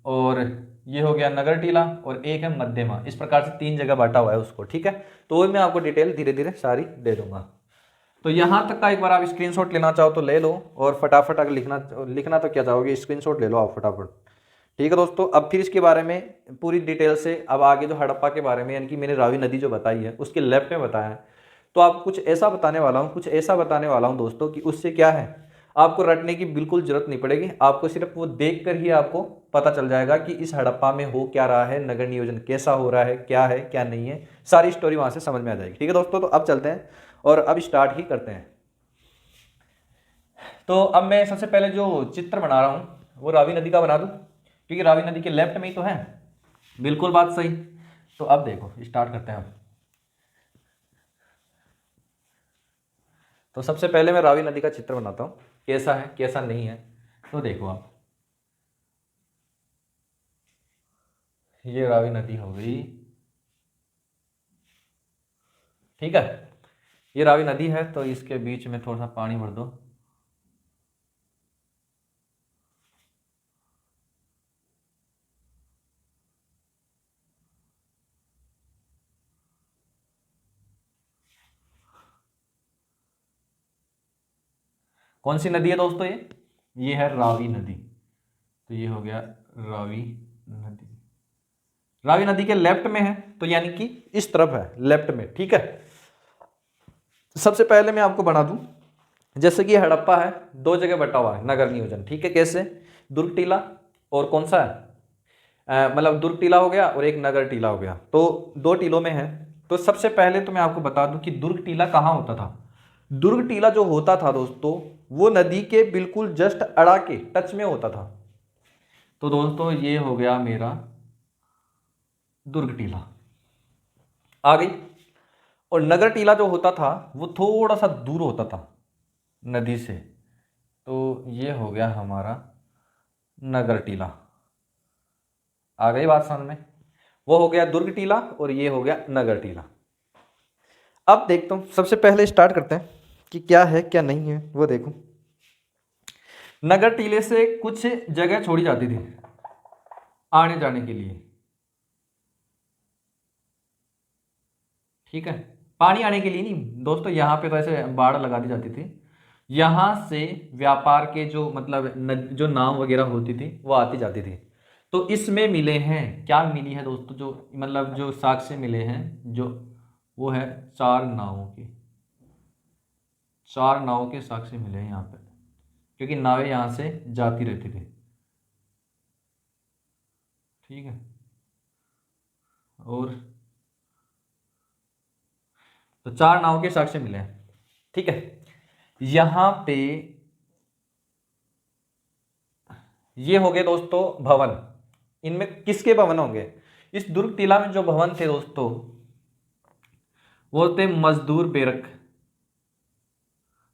और ये हो गया नगर टीला, और एक है मध्यमा। इस प्रकार से तीन जगह बांटा हुआ है उसको। ठीक है, तो वो मैं आपको डिटेल धीरे धीरे सारी दे दूंगा। तो यहाँ तक का एक बार आप स्क्रीनशॉट लेना चाहो तो ले लो, और फटाफट अगर लिखना तो क्या चाहोगे, स्क्रीनशॉट ले लो आप फटाफट। ठीक है दोस्तों, अब फिर इसके बारे में पूरी डिटेल से अब आगे जो हड़प्पा के बारे में, यानी कि मैंने रावी नदी जो बताई है उसके लेफ्ट में बताया है, तो आप कुछ ऐसा बताने वाला हूँ, कुछ ऐसा बताने वाला हूँ दोस्तों कि उससे क्या है, आपको रटने की बिल्कुल जरूरत नहीं पड़ेगी। आपको सिर्फ वो देख कर ही आपको पता चल जाएगा कि इस हड़प्पा में हो क्या रहा है, नगर नियोजन कैसा हो रहा है क्या नहीं है, सारी स्टोरी वहां से समझ में आ जाएगी। ठीक है दोस्तों, तो अब चलते हैं और अब स्टार्ट ही करते हैं। तो अब मैं सबसे पहले जो चित्र बना रहा हूँ वो रावी नदी का बना दूँ, क्योंकि रावी नदी के लेफ्ट में ही तो है। बिल्कुल बात सही। तो अब देखो स्टार्ट करते हैं हम। तो सबसे पहले मैं रावी नदी का चित्र बनाता हूँ, कैसा है कैसा नहीं है। तो देखो आप, ये रावी नदी हो गई। ठीक है, ये रावी नदी है, तो इसके बीच में थोड़ा सा पानी भर दो। कौन सी नदी है दोस्तों, ये है रावी नदी। तो ये हो गया रावी नदी, रावी नदी के लेफ्ट में है, तो यानी कि इस तरफ है लेफ्ट में। ठीक है, सबसे पहले मैं आपको बना दूं, जैसे कि हड़प्पा है, दो जगह बटा हुआ है नगर नियोजन। ठीक है, कैसे, दुर्ग टीला और कौन सा है, मतलब दुर्ग टीला हो गया और एक नगर टीला हो गया, तो दो टीलों में है। तो सबसे पहले तो मैं आपको बता दूं कि दुर्ग टीला कहाँ होता था। दुर्ग टीला जो होता था दोस्तों, वो नदी के बिल्कुल जस्ट अड़ा के टच में होता था। तो दोस्तों ये हो गया मेरा दुर्ग टीला आ गई। और नगर टीला जो होता था वो थोड़ा सा दूर होता था नदी से, तो ये हो गया हमारा नगर टीला। आ गई बात समझ में। वो हो गया दुर्ग टीला और ये हो गया नगर टीला। अब देखता हूँ, सबसे पहले स्टार्ट करते हैं कि क्या है क्या नहीं है वो देखो। नगर टीले से कुछ जगह छोड़ी जाती थी आने जाने के लिए, ठीक है। पानी आने के लिए नहीं दोस्तों, यहाँ पे तो ऐसे बाड़ लगा दी जाती थी। यहाँ से व्यापार के जो मतलब जो नाव वगैरह होती थी वो आती जाती थी। तो इसमें मिले हैं, क्या मिली है दोस्तों, जो मतलब जो साक्ष्य मिले हैं जो, वो है चार नावों की। चार नावों के साक्ष्य मिले हैं यहाँ पे, क्योंकि नावें यहाँ से जाती रहती थी, ठीक है। और तो चार नाव के साक्ष्य मिले हैं, ठीक है। यहां पे ये हो गए दोस्तों भवन। इनमें किसके भवन होंगे? इस दुर्ग टीला में जो भवन थे दोस्तों वो थे मजदूर बेरक,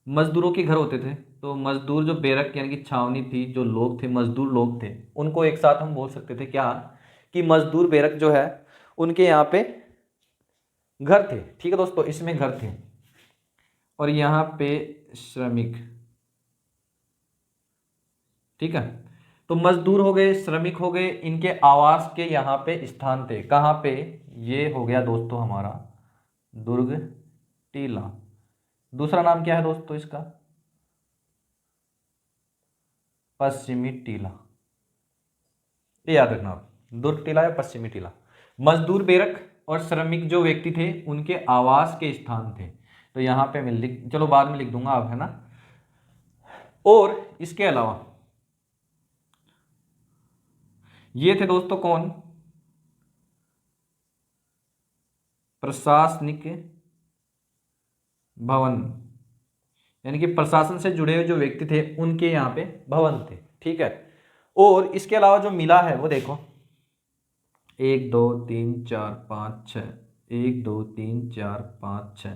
मजदूरों के घर होते थे। तो मजदूर जो बेरक यानी कि छावनी थी, जो लोग थे मजदूर लोग थे, उनको एक साथ हम बोल सकते थे क्या, कि मजदूर बेरक जो है उनके यहाँ पे घर थे, ठीक है दोस्तों, इसमें घर थे। और यहाँ पे श्रमिक, ठीक है। तो मजदूर हो गए, श्रमिक हो गए, इनके आवास के यहाँ पे स्थान थे, कहाँ पे? ये हो गया दोस्तों हमारा दुर्ग टीला। दूसरा नाम क्या है दोस्तों इसका? पश्चिमी टीला। ये याद रखना आप, दुर्ग टीला या पश्चिमी टीला। मजदूर बेरक और श्रमिक जो व्यक्ति थे उनके आवास के स्थान थे। तो यहाँ पे मैं लिख, चलो बाद में लिख दूंगा आप, है ना। और इसके अलावा ये थे दोस्तों कौन? प्रशासनिक भवन, यानी कि प्रशासन से जुड़े हुए जो व्यक्ति थे उनके यहाँ पे भवन थे, ठीक है। और इसके अलावा जो मिला है वो देखो, 1 2 3 4 5 6, 1 2 3 4 5 6,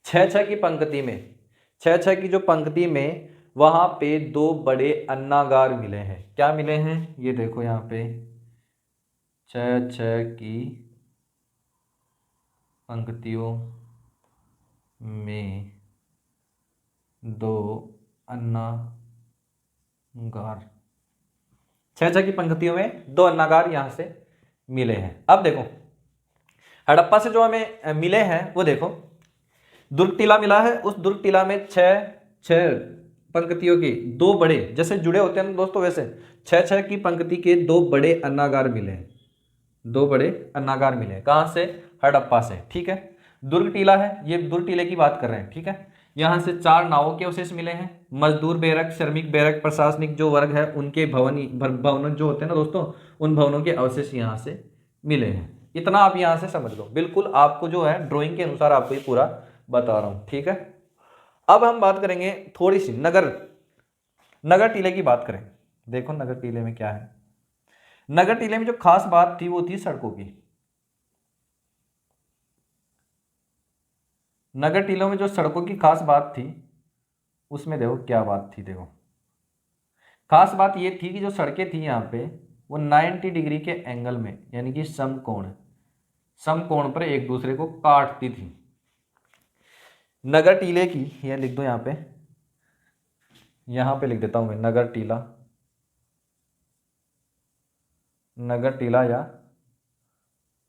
छः छः की पंक्ति में, छः छः की जो पंक्ति में वहां पे दो बड़े अन्नागार मिले हैं। क्या मिले हैं? ये देखो यहाँ पे छः छः की पंक्तियों में दो अन्नागार, छः छः की पंक्तियों में दो अन्नागार यहां से मिले हैं। अब देखो हड़प्पा से जो हमें मिले हैं वो देखो, दुर्ग टीला मिला है, उस दुर्ग टीला में छः छः पंक्तियों की दो बड़े, जैसे जुड़े होते हैं दोस्तों वैसे छः छः की पंक्ति के दो बड़े अन्नागार मिले हैं। दो बड़े अन्नागार मिले हैं कहाँ से? हड़प्पा से, ठीक है। दुर्ग टीला है, ये दुर्ग टीले की बात कर रहे हैं, ठीक है। यहाँ से चार नावों के अवशेष मिले हैं। मजदूर बेरक, श्रमिक बेरक, प्रशासनिक जो वर्ग है उनके भवन जो होते हैं ना दोस्तों, उन भवनों के अवशेष यहाँ से मिले हैं। इतना आप यहाँ से समझ लो, बिल्कुल आपको जो है ड्राइंग के अनुसार आपको ये पूरा बता रहा हूँ, ठीक है। अब हम बात करेंगे थोड़ी सी नगर, नगर टीले की बात करें। देखो नगर टीले में क्या है। नगर टीले में जो खास बात थी वो थी सड़कों की। नगर टीलों में जो सड़कों की खास बात थी उसमें देखो क्या बात थी। देखो खास बात ये थी कि जो सड़कें थी यहाँ पे वो 90 डिग्री के एंगल में, यानी कि समकोण, समकोण पर एक दूसरे को काटती थी। नगर टीले की, यह लिख दो यहाँ पे लिख देता हूं मैं, नगर टीला, नगर टीला या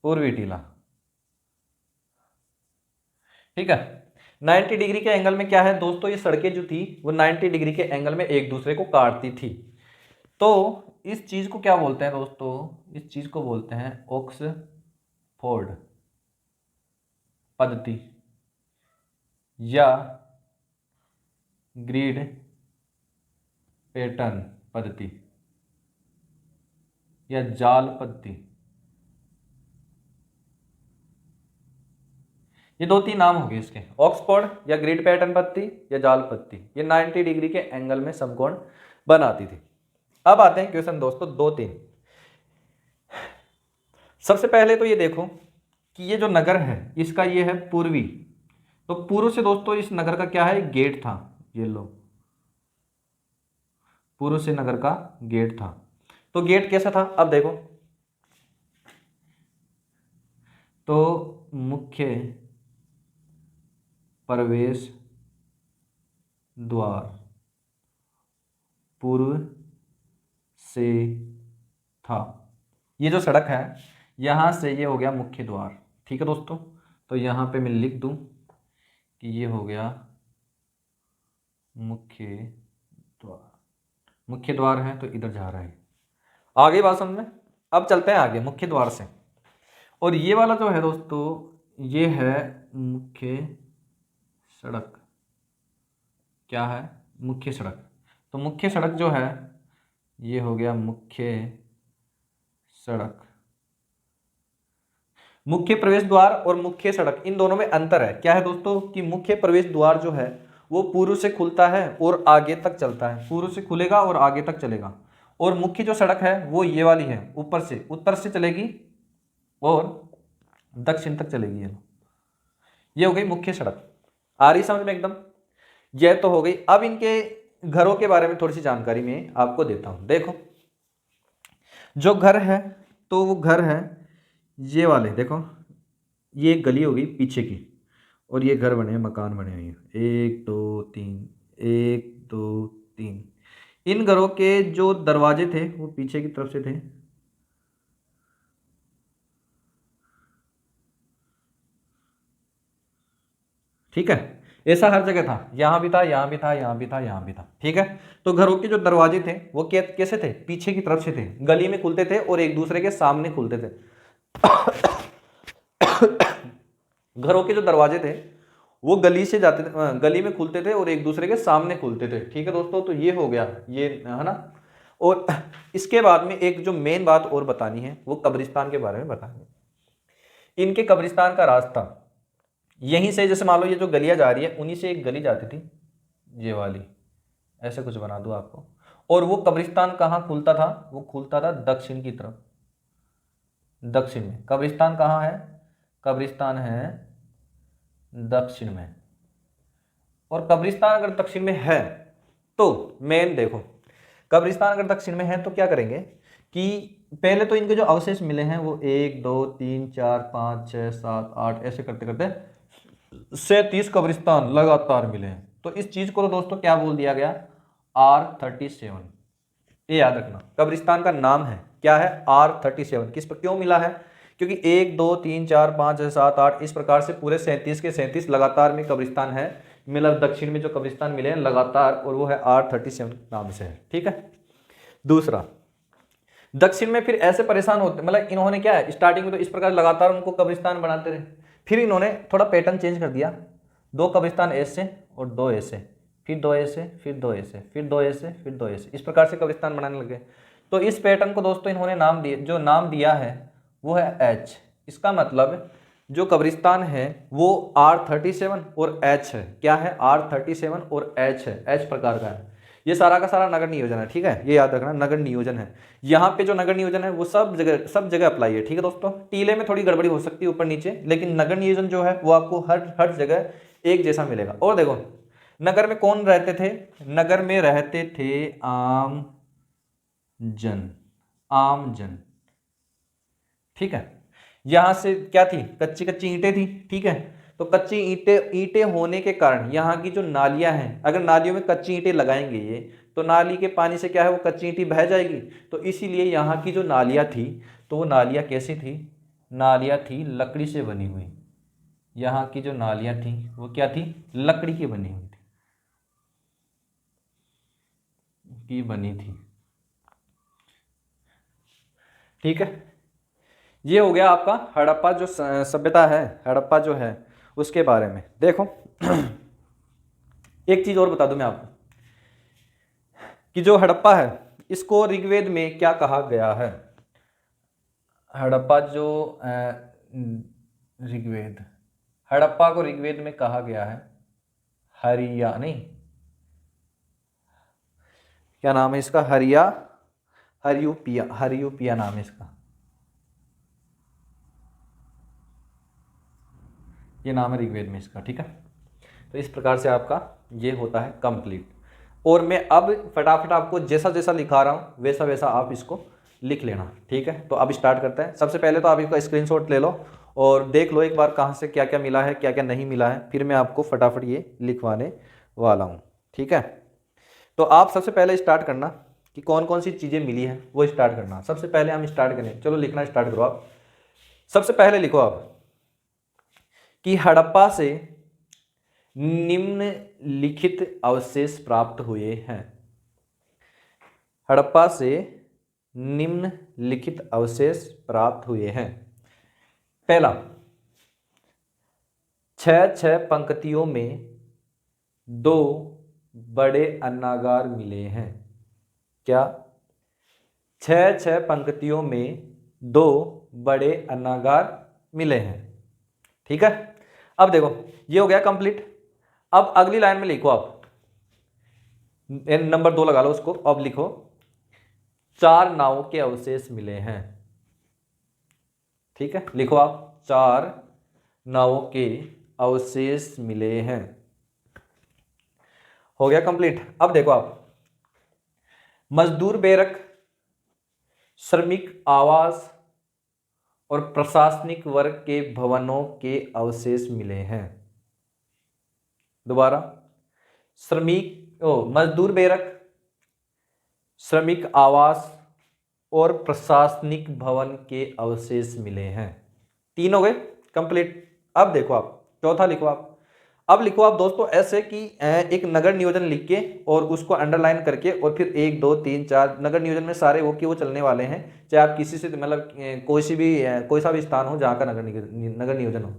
पूर्वी टीला, ठीक है। 90 डिग्री के एंगल में क्या है दोस्तों, ये सड़कें जो थी वो 90 डिग्री के एंगल में एक दूसरे को काटती थी। तो इस चीज को क्या बोलते हैं दोस्तों? इस चीज को बोलते हैं ऑक्सफोर्ड पद्धति या ग्रिड पैटर्न पद्धति या जाल पद्धति। ये दो तीन नाम हो गए इसके, ऑक्सफोर्ड या ग्रिड पैटर्न पद्धति या जाल पद्धति। ये 90 डिग्री के एंगल में समकोण बनाती थी। अब आते हैं क्वेश्चन दोस्तों 2 3। सबसे पहले तो ये देखो कि ये जो नगर है इसका ये है पूर्वी। तो पूर्व से दोस्तों इस नगर का क्या है? गेट था, ये लो, पूर्व से नगर का गेट था। तो गेट कैसा था अब देखो, तो मुख्य प्रवेश द्वार पूर्व से था। ये जो सड़क है यहाँ से ये हो गया मुख्य द्वार, ठीक है दोस्तों। तो यहाँ पे मैं लिख दूँ कि ये हो गया मुख्य द्वार। मुख्य द्वार है तो इधर जा रहा है। आगे बात समझ में। अब चलते हैं आगे मुख्य द्वार से। और ये वाला जो है दोस्तों ये है मुख्य सड़क। क्या है? मुख्य सड़क। तो मुख्य सड़क जो है ये हो गया मुख्य सड़क। मुख्य प्रवेश द्वार और मुख्य सड़क इन दोनों में अंतर है। क्या है दोस्तों कि मुख्य प्रवेश द्वार जो है वो पूर्व से खुलता है और आगे तक चलता है, पूर्व से खुलेगा और आगे तक चलेगा। और मुख्य जो सड़क है वो ये वाली है, ऊपर से उत्तर से चलेगी और दक्षिण तक चलेगी। ये हो गई मुख्य सड़क। आ रही समझ में एकदम? यह तो हो गई। अब इनके घरों के बारे में थोड़ी सी जानकारी मैं आपको देता हूं। देखो जो घर है तो वो घर है ये वाले, देखो ये एक गली होगी पीछे की और ये घर बने हैं, मकान बने हुए हैं, 1 2 3, 1 2 3। इन घरों के जो दरवाजे थे वो पीछे की तरफ से थे। ठीक है, ऐसा हर जगह था, यहां भी था, यहां भी था, यहां भी था, यहां भी था। ठीक है, तो घरों के जो दरवाजे थे वो कैसे थे? पीछे की तरफ से थे, गली में खुलते थे और एक दूसरे के सामने खुलते थे। घरों के जो दरवाजे थे वो गली से जाते थे, गली में खुलते थे और एक दूसरे के सामने खुलते थे। ठीक है दोस्तों, तो ये हो गया, ये है ना। और इसके बाद में एक जो मेन बात और बतानी है वो कब्रिस्तान के बारे में बतानी है। इनके कब्रिस्तान का रास्ता यहीं से, जैसे मान लो ये जो गलियां जा रही है उन्हीं से एक गली जाती थी, ये वाली, ऐसे कुछ बना दूं आपको। और वो कब्रिस्तान कहाँ खुलता था? वो खुलता था दक्षिण की तरफ, दक्षिण में। कब्रिस्तान कहाँ है? कब्रिस्तान है दक्षिण में। और कब्रिस्तान अगर दक्षिण में है तो मेन देखो, कब्रिस्तान अगर दक्षिण में है तो क्या करेंगे कि पहले तो इनके जो अवशेष मिले हैं वो 1 2 3 4 5 6 7 8 ऐसे करते करते 37 कब्रिस्तान लगातार मिले हैं। तो इस चीज को तो दोस्तों क्या बोल दिया गया? R37। ये याद रखना, कब्रिस्तान का नाम है क्या है? R37। किस पर क्यों मिला है? क्योंकि 1 2 3 4 5 6 7 8 इस प्रकार से पूरे 37 के 37 लगातार में कब्रिस्तान है, मतलब दक्षिण में जो कब्रिस्तान मिले हैं लगातार, और वो है R37 नाम से है। ठीक है, दूसरा दक्षिण में फिर ऐसे परेशान होते, मतलब इन्होंने क्या है स्टार्टिंग में तो इस प्रकार लगातार उनको कब्रिस्तान बनाते रहे, फिर इन्होंने थोड़ा पैटर्न चेंज कर दिया, 2 कब्रिस्तान ऐसे और 2 ऐसे, फिर 2 ऐसे, फिर 2 ऐसे, फिर 2 ऐसे, फिर 2 ऐसे, इस प्रकार से कब्रिस्तान बनाने लगे। तो इस पैटर्न को दोस्तों इन्होंने नाम दिया, जो नाम दिया है वो है H। इसका मतलब जो कब्रिस्तान है वो R37 और H है। क्या है? R37 और H है, H प्रकार का है। ये सारा का सारा नगर नियोजन है। ठीक है, ये याद रखना, नगर नियोजन है। यहाँ पे जो नगर नियोजन है वो सब जगह अप्लाई है। ठीक है दोस्तों, टीले में थोड़ी गड़बड़ी हो सकती है ऊपर नीचे, लेकिन नगर नियोजन जो है वो आपको हर जगह एक जैसा मिलेगा। और देखो नगर में कौन रहते थे? नगर में रहते थे आम जन, आम जन। ठीक है, यहां से क्या थी? कच्ची कच्ची ईंटें थी। ठीक है, तो कच्ची ईंटें होने के कारण यहाँ की जो नालियां हैं, अगर नालियों में कच्ची ईंटें लगाएंगे ये, तो नाली के पानी से क्या है वो कच्ची ईंटें बह जाएगी। तो इसीलिए यहाँ की जो नालियां थी तो वो नालियां कैसी थी? नालियां थी लकड़ी से बनी हुई। यहाँ की जो नालियां थी वो क्या थी? लकड़ी की बनी हुई थी। ठीक है, ये हो गया आपका हड़प्पा जो सभ्यता है, हड़प्पा जो है उसके बारे में। देखो एक चीज और बता दूं मैं आपको कि जो हड़प्पा है इसको ऋग्वेद में क्या कहा गया है? हड़प्पा जो ऋग्वेद, हड़प्पा को ऋग्वेद में कहा गया है हरिया, नहीं क्या नाम है इसका? हरियूपिया नाम है इसका। ये नाम है ऋग्वेद में इसका। ठीक है, तो इस प्रकार से आपका ये होता है कंप्लीट। और मैं अब फटाफट आपको जैसा जैसा लिखा रहा हूँ वैसा वैसा आप इसको लिख लेना, ठीक है। तो अब स्टार्ट करते हैं। सबसे पहले तो आप इसका स्क्रीनशॉट ले लो और देख लो एक बार कहाँ से क्या क्या मिला है, क्या क्या नहीं मिला है, फिर मैं आपको फटाफट ये लिखवाने वाला हूँ, ठीक है। तो आप सबसे पहले स्टार्ट करना कि कौन कौन सी चीज़ें मिली हैं वो स्टार्ट करना। सबसे पहले हम स्टार्ट करें, चलो लिखना स्टार्ट करो आप। सबसे पहले लिखो आप कि हड़प्पा से निम्नलिखित अवशेष प्राप्त हुए हैं। हड़प्पा से निम्नलिखित अवशेष प्राप्त हुए हैं। पहला, 6 पंक्तियों में 2 बड़े अन्नागार मिले हैं। क्या? 6 पंक्तियों में 2 बड़े अन्नागार मिले हैं, ठीक है। अब देखो ये हो गया कंप्लीट। अब अगली लाइन में लिखो आप, नंबर 2 लगा लो उसको। अब लिखो 4 नावों के अवशेष मिले हैं, ठीक है। लिखो आप 4 नावों के अवशेष मिले हैं। हो गया कंप्लीट। अब देखो आप, मजदूर बैरक, श्रमिक आवास और प्रशासनिक वर्ग के भवनों के अवशेष मिले हैं। दोबारा, मजदूर बैरक, श्रमिक आवास और प्रशासनिक भवन के अवशेष मिले हैं। 3 हो गए कंप्लीट। अब देखो आप चौथा लिखो आप। अब लिखो आप दोस्तों ऐसे कि एक नगर नियोजन लिख के और उसको अंडरलाइन करके और फिर 1 2 3 4 नगर नियोजन में सारे वो चलने वाले हैं, चाहे आप किसी से मतलब कोई सा भी स्थान हो जहाँ का नगर नियोजन हो,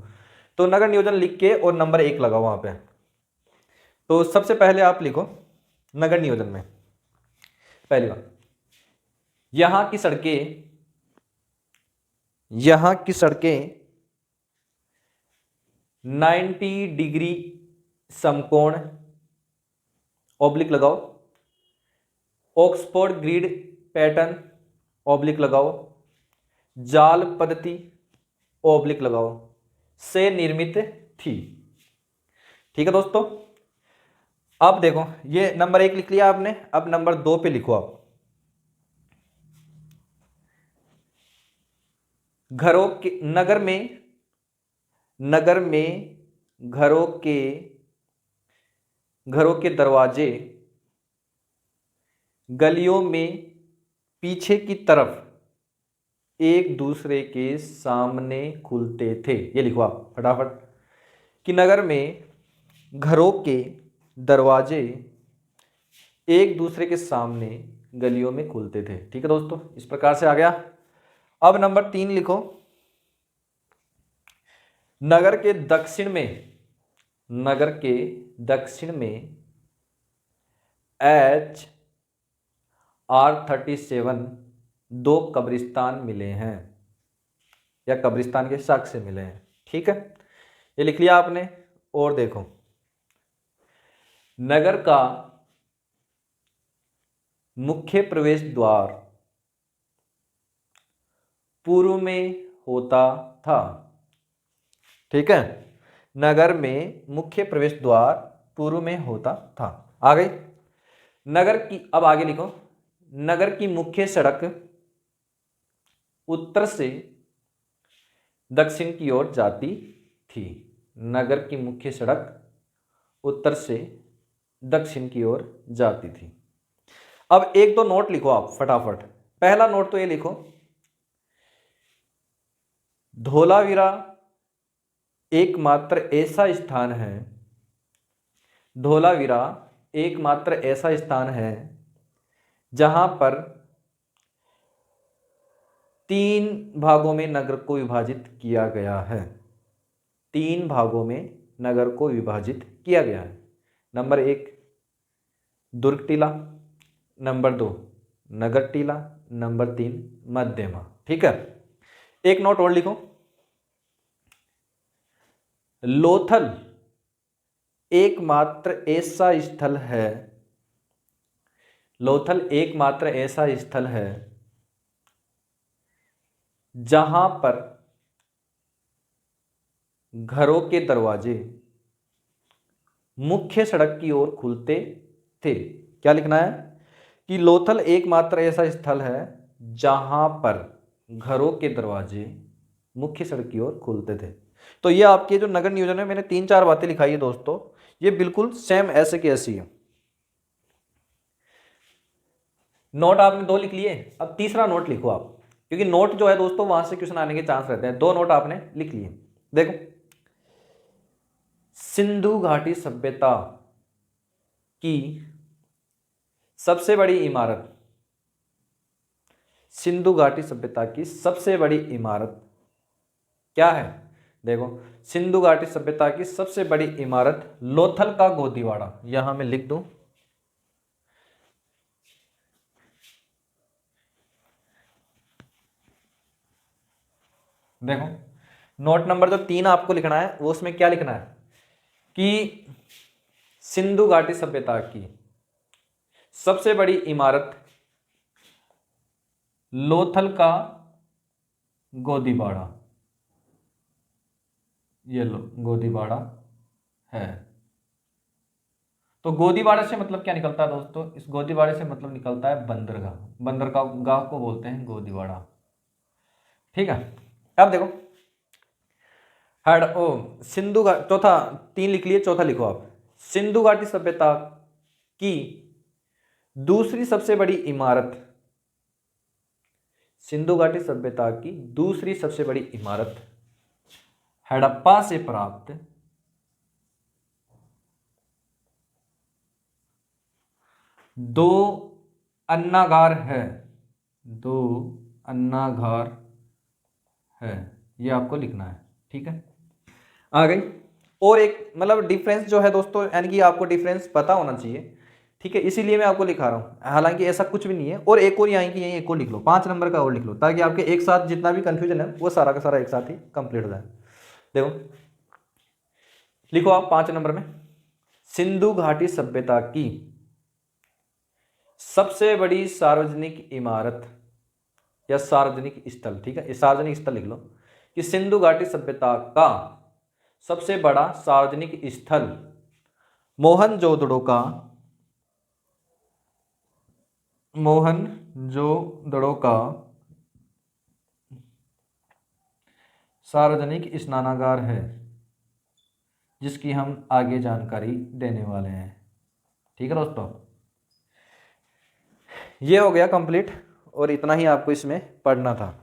तो नगर नियोजन लिख के और नंबर 1 लगाओ वहाँ पे। तो सबसे पहले आप लिखो नगर नियोजन में पहली बात, यहाँ की सड़कें 90 डिग्री समकोण ऑब्लिक लगाओ, ऑक्सफोर्ड ग्रिड पैटर्न ऑब्लिक लगाओ, जाल पद्धति ऑब्लिक लगाओ से निर्मित थी, ठीक है दोस्तों। अब देखो ये नंबर 1 लिख लिया आपने। अब नंबर 2 पे लिखो आप, नगर में घरों के दरवाजे गलियों में पीछे की तरफ एक दूसरे के सामने खुलते थे। ये लिखो आप फटाफट कि नगर में घरों के दरवाजे एक दूसरे के सामने गलियों में खुलते थे, ठीक है दोस्तों। इस प्रकार से आ गया। अब नंबर 3 लिखो, नगर के दक्षिण में HR-37 2 कब्रिस्तान मिले हैं या कब्रिस्तान के साक्ष्य मिले हैं, ठीक है। ये लिख लिया आपने। और देखो नगर का मुख्य प्रवेश द्वार पूर्व में होता था, ठीक है। नगर में मुख्य प्रवेश द्वार पूर्व में होता था। आ गई। अब आगे लिखो, नगर की मुख्य सड़क उत्तर से दक्षिण की ओर जाती थी। नगर की मुख्य सड़क उत्तर से दक्षिण की ओर जाती थी। अब 1 2 नोट लिखो आप फटाफट। पहला नोट तो ये लिखो, धोलावीरा एकमात्र ऐसा स्थान है जहां पर 3 भागों में नगर को विभाजित किया गया है। 3 भागों में नगर को विभाजित किया गया है। नंबर 1 दुर्ग टीला, नंबर 2 नगर टीला, नंबर 3 मध्यमा, ठीक है। एक नोट और लिखो, लोथल एकमात्र ऐसा स्थल है जहां पर घरों के दरवाजे मुख्य सड़क की ओर खुलते थे। क्या लिखना है कि लोथल एकमात्र ऐसा स्थल है जहां पर घरों के दरवाजे मुख्य सड़क की ओर खुलते थे। तो ये आपके जो नगर नियोजन है, मैंने 3-4 बातें लिखाई है दोस्तों, ये बिल्कुल सेम ऐसे की ऐसी है। नोट आपने 2 लिख लिए, अब तीसरा नोट लिखो आप, क्योंकि नोट जो है दोस्तों वहां से क्वेश्चन आने के चांस रहते हैं। 2 नोट आपने लिख लिए। देखो, सिंधु घाटी सभ्यता की सबसे बड़ी इमारत, सिंधु घाटी सभ्यता की सबसे बड़ी इमारत क्या है? देखो, सिंधु घाटी सभ्यता की सबसे बड़ी इमारत लोथल का गोदीवाड़ा, यहां मैं लिख दूं। देखो, नोट नंबर जो 3 आपको लिखना है वो उसमें क्या लिखना है कि सिंधु घाटी सभ्यता की सबसे बड़ी इमारत लोथल का गोदीवाड़ा, ये लो गोदीवाड़ा है। तो गोदीवाड़ा से मतलब क्या निकलता है दोस्तों? इस गोदीवाड़े से मतलब निकलता है बंदरगाह, बंदरगाह को बोलते हैं गोदीवाड़ा। ठीक है, अब देखो हेड ओ सिंधु घाटी, चौथा 3 लिख लिए, चौथा लिखो आप। सिंधु घाटी सभ्यता की दूसरी सबसे बड़ी इमारत, सिंधु घाटी सभ्यता की दूसरी सबसे बड़ी इमारत हड़प्पा से प्राप्त दो अन्नागार है, 2 अन्नागार है, ये आपको लिखना है। ठीक है, आ गई। और एक मतलब डिफरेंस जो है दोस्तों, यानी कि आपको डिफरेंस पता होना चाहिए। ठीक है, इसीलिए मैं आपको लिखा रहा हूं, हालांकि ऐसा कुछ भी नहीं है। और एक और यहाँ की यहीं एक और लिख लो, 5 नंबर का और लिख लो, ताकि आपके एक साथ जितना भी कंफ्यूजन है वो सारा का सारा एक साथ ही कंप्लीट हो जाए। देखो, लिखो आप 5 नंबर में, सिंधु घाटी सभ्यता की सबसे बड़ी सार्वजनिक इमारत या सार्वजनिक स्थल, ठीक है, सार्वजनिक स्थल लिख लो कि सिंधु घाटी सभ्यता का सबसे बड़ा सार्वजनिक स्थल मोहनजोदड़ो का, मोहनजोदड़ो का सार्वजनिक स्नानागार है, जिसकी हम आगे जानकारी देने वाले हैं। ठीक है दोस्तों, ये हो गया कंप्लीट, और इतना ही आपको इसमें पढ़ना था।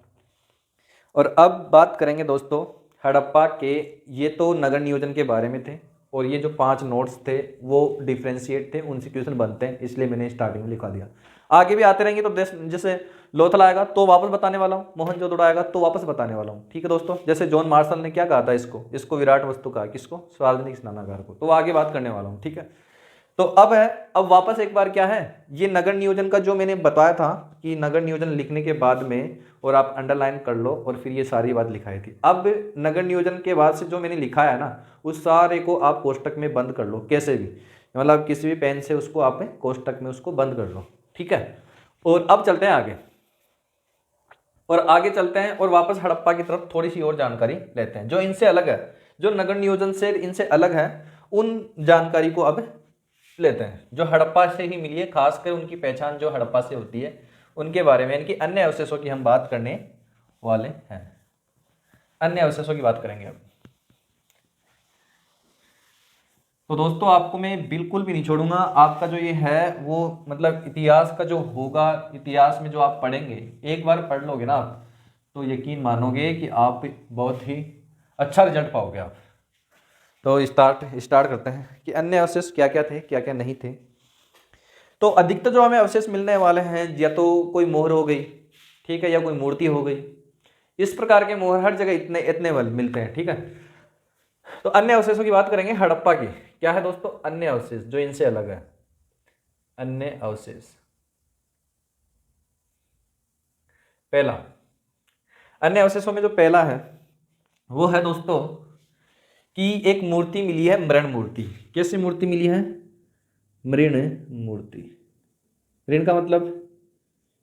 और अब बात करेंगे दोस्तों हड़प्पा के, ये तो नगर नियोजन के बारे में थे, और ये जो 5 नोट्स थे वो डिफ्रेंशिएट थे, उनसे क्वेश्चन बनते हैं, इसलिए मैंने स्टार्टिंग में लिखा दिया। आगे भी आते रहेंगे, तो जैसे लोथल आएगा तो वापस बताने वाला हूँ, मोहनजोदड़ो आएगा तो वापस बताने वाला हूँ। ठीक है दोस्तों, जैसे जॉन मार्शल ने क्या कहा था, इसको विराट वस्तु कहा, किसको? सार्वजनिक स्नानागार को। तो आगे बात करने वाला हूँ। ठीक है, तो अब वापस एक बार क्या है, ये नगर नियोजन का जो मैंने बताया था कि नगर नियोजन लिखने के बाद में और आप अंडरलाइन कर लो, और फिर ये सारी बात लिखाई थी। अब नगर नियोजन के बाद से जो मैंने लिखा है ना, उस सारे को आप कोष्टक में बंद कर लो, कैसे भी, मतलब किसी भी पेन से उसको आप कोष्टक में उसको बंद कर लो। ठीक है, और अब चलते हैं आगे, और आगे चलते हैं और वापस हड़प्पा की तरफ थोड़ी सी और जानकारी लेते हैं, जो इनसे अलग है, जो नगर नियोजन से इनसे अलग है, उन जानकारी को अब लेते हैं जो हड़प्पा से ही मिली है, खासकर उनकी पहचान जो हड़प्पा से होती है उनके बारे में, इनकी अन्य अवशेषों की हम बात करने वाले हैं। अन्य अवशेषों की बात करेंगे अब। तो दोस्तों आपको मैं बिल्कुल भी नहीं छोड़ूंगा, आपका जो ये है वो मतलब इतिहास का जो होगा, इतिहास में जो आप पढ़ेंगे, एक बार पढ़ लोगे ना आप, तो यकीन मानोगे कि आप बहुत ही अच्छा रिजल्ट पाओगे आप। तो स्टार्ट करते हैं कि अन्य अवशेष क्या क्या थे, क्या क्या नहीं थे। तो अधिकतर जो हमें अवशेष मिलने वाले हैं, या तो कोई मोहर हो गई, ठीक है, या कोई मूर्ति हो गई, इस प्रकार के मोहर हर जगह इतने इतने मिलते हैं। ठीक है, तो अन्य अवशेषों की बात करेंगे हड़प्पा की। क्या है दोस्तों अन्य अवशेष जो इनसे अलग है? अन्य अवशेष, पहला, अन्य अवशेषों में जो पहला है वो है दोस्तों कि एक मूर्ति मिली है, मृण मूर्ति। कैसी मूर्ति मिली है? मृण मूर्ति। ऋण का मतलब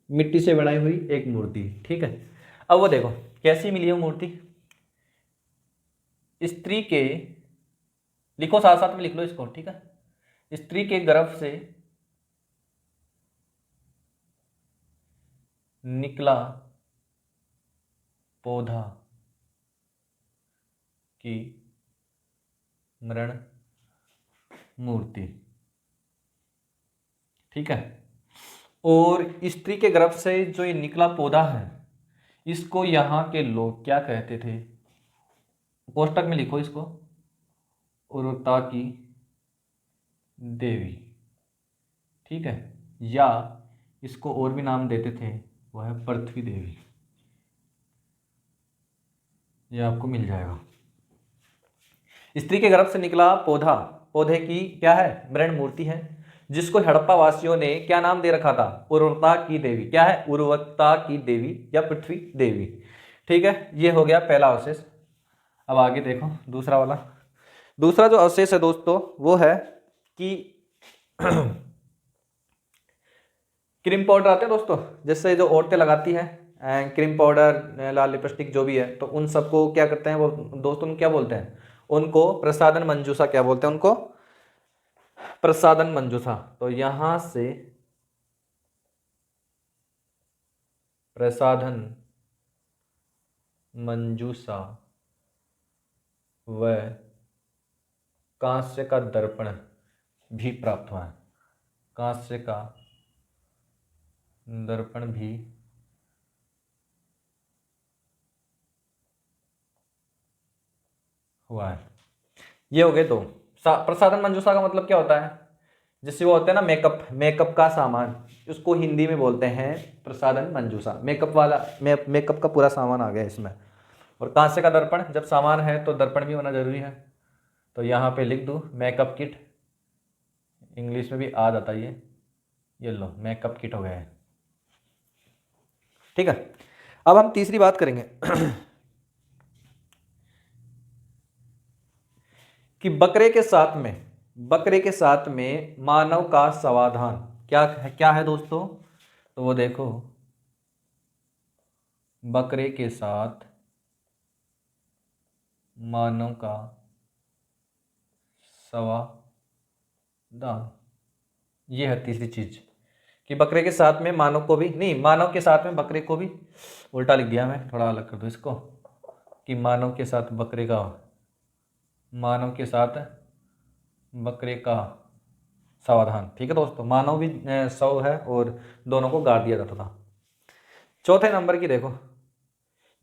मिट्टी से बनाई हुई एक मूर्ति। ठीक है, अब वो देखो कैसी मिली है मूर्ति। स्त्री के, लिखो साथ साथ में लिख लो इसको। ठीक है, स्त्री के गर्भ से निकला पौधा की मरण मूर्ति। ठीक है। और स्त्री के गर्भ से जो ये निकला पौधा है, इसको यहाँ के लोग क्या कहते थे? कोष्टक में लिखो इसको, उर्वरता की देवी। ठीक है। या इसको और भी नाम देते थे, वो है पृथ्वी देवी। ये आपको मिल जाएगा। स्त्री के गर्भ से निकला पौधा, पौधे की क्या है? मृण मूर्ति है, जिसको हड़प्पा वासियों ने क्या नाम दे रखा था? उर्वरता की देवी। क्या है? उर्वरता की देवी या पृथ्वी देवी। ठीक है, ये हो गया पहला अवशेष। अब आगे देखो दूसरा वाला। दूसरा जो अवशेष है दोस्तों वो है कि क्रीम पाउडर आते हैं दोस्तों, जैसे जो औरतें लगाती हैं क्रीम पाउडर, लाल लिपस्टिक जो भी है, तो उन सबको क्या करते हैं वो दोस्तों, उनको क्या बोलते हैं? उनको प्रसाधन मंजूषा। क्या बोलते हैं उनको? प्रसाधन मंजूषा। तो यहां से प्रसाधन मंजूषा व कांस्य का दर्पण भी प्राप्त हुआ है। कांस्य का दर्पण भी हुआ है। ये हो गए दो। प्रसाधन मंजूषा का मतलब क्या होता है? जैसे वो होता है ना मेकअप, मेकअप का सामान, उसको हिंदी में बोलते हैं प्रसाधन मंजूषा। मेकअप वाला मेकअप का पूरा सामान आ गया इसमें। और कांस्य का दर्पण, जब सामान है तो दर्पण भी होना जरूरी है। तो यहाँ पे लिख दूँ मेकअप किट, इंग्लिश में भी आ जाता है ये लो मेकअप किट हो गया है। ठीक है। अब हम तीसरी बात करेंगे कि बकरे के साथ में मानव का समाधान क्या है दोस्तों? तो वो देखो, बकरे के साथ मानव का समाधान, ये है तीसरी चीज कि बकरे के साथ में मानव को भी नहीं, मानव के साथ में बकरे को भी, उल्टा लिख दिया मैं, थोड़ा अलग कर दो इसको, कि मानव के साथ बकरे का, मानव के साथ बकरे का समाधान। ठीक है दोस्तों, मानव भी 100 है और दोनों को गाड़ दिया जाता था। चौथे नंबर की देखो,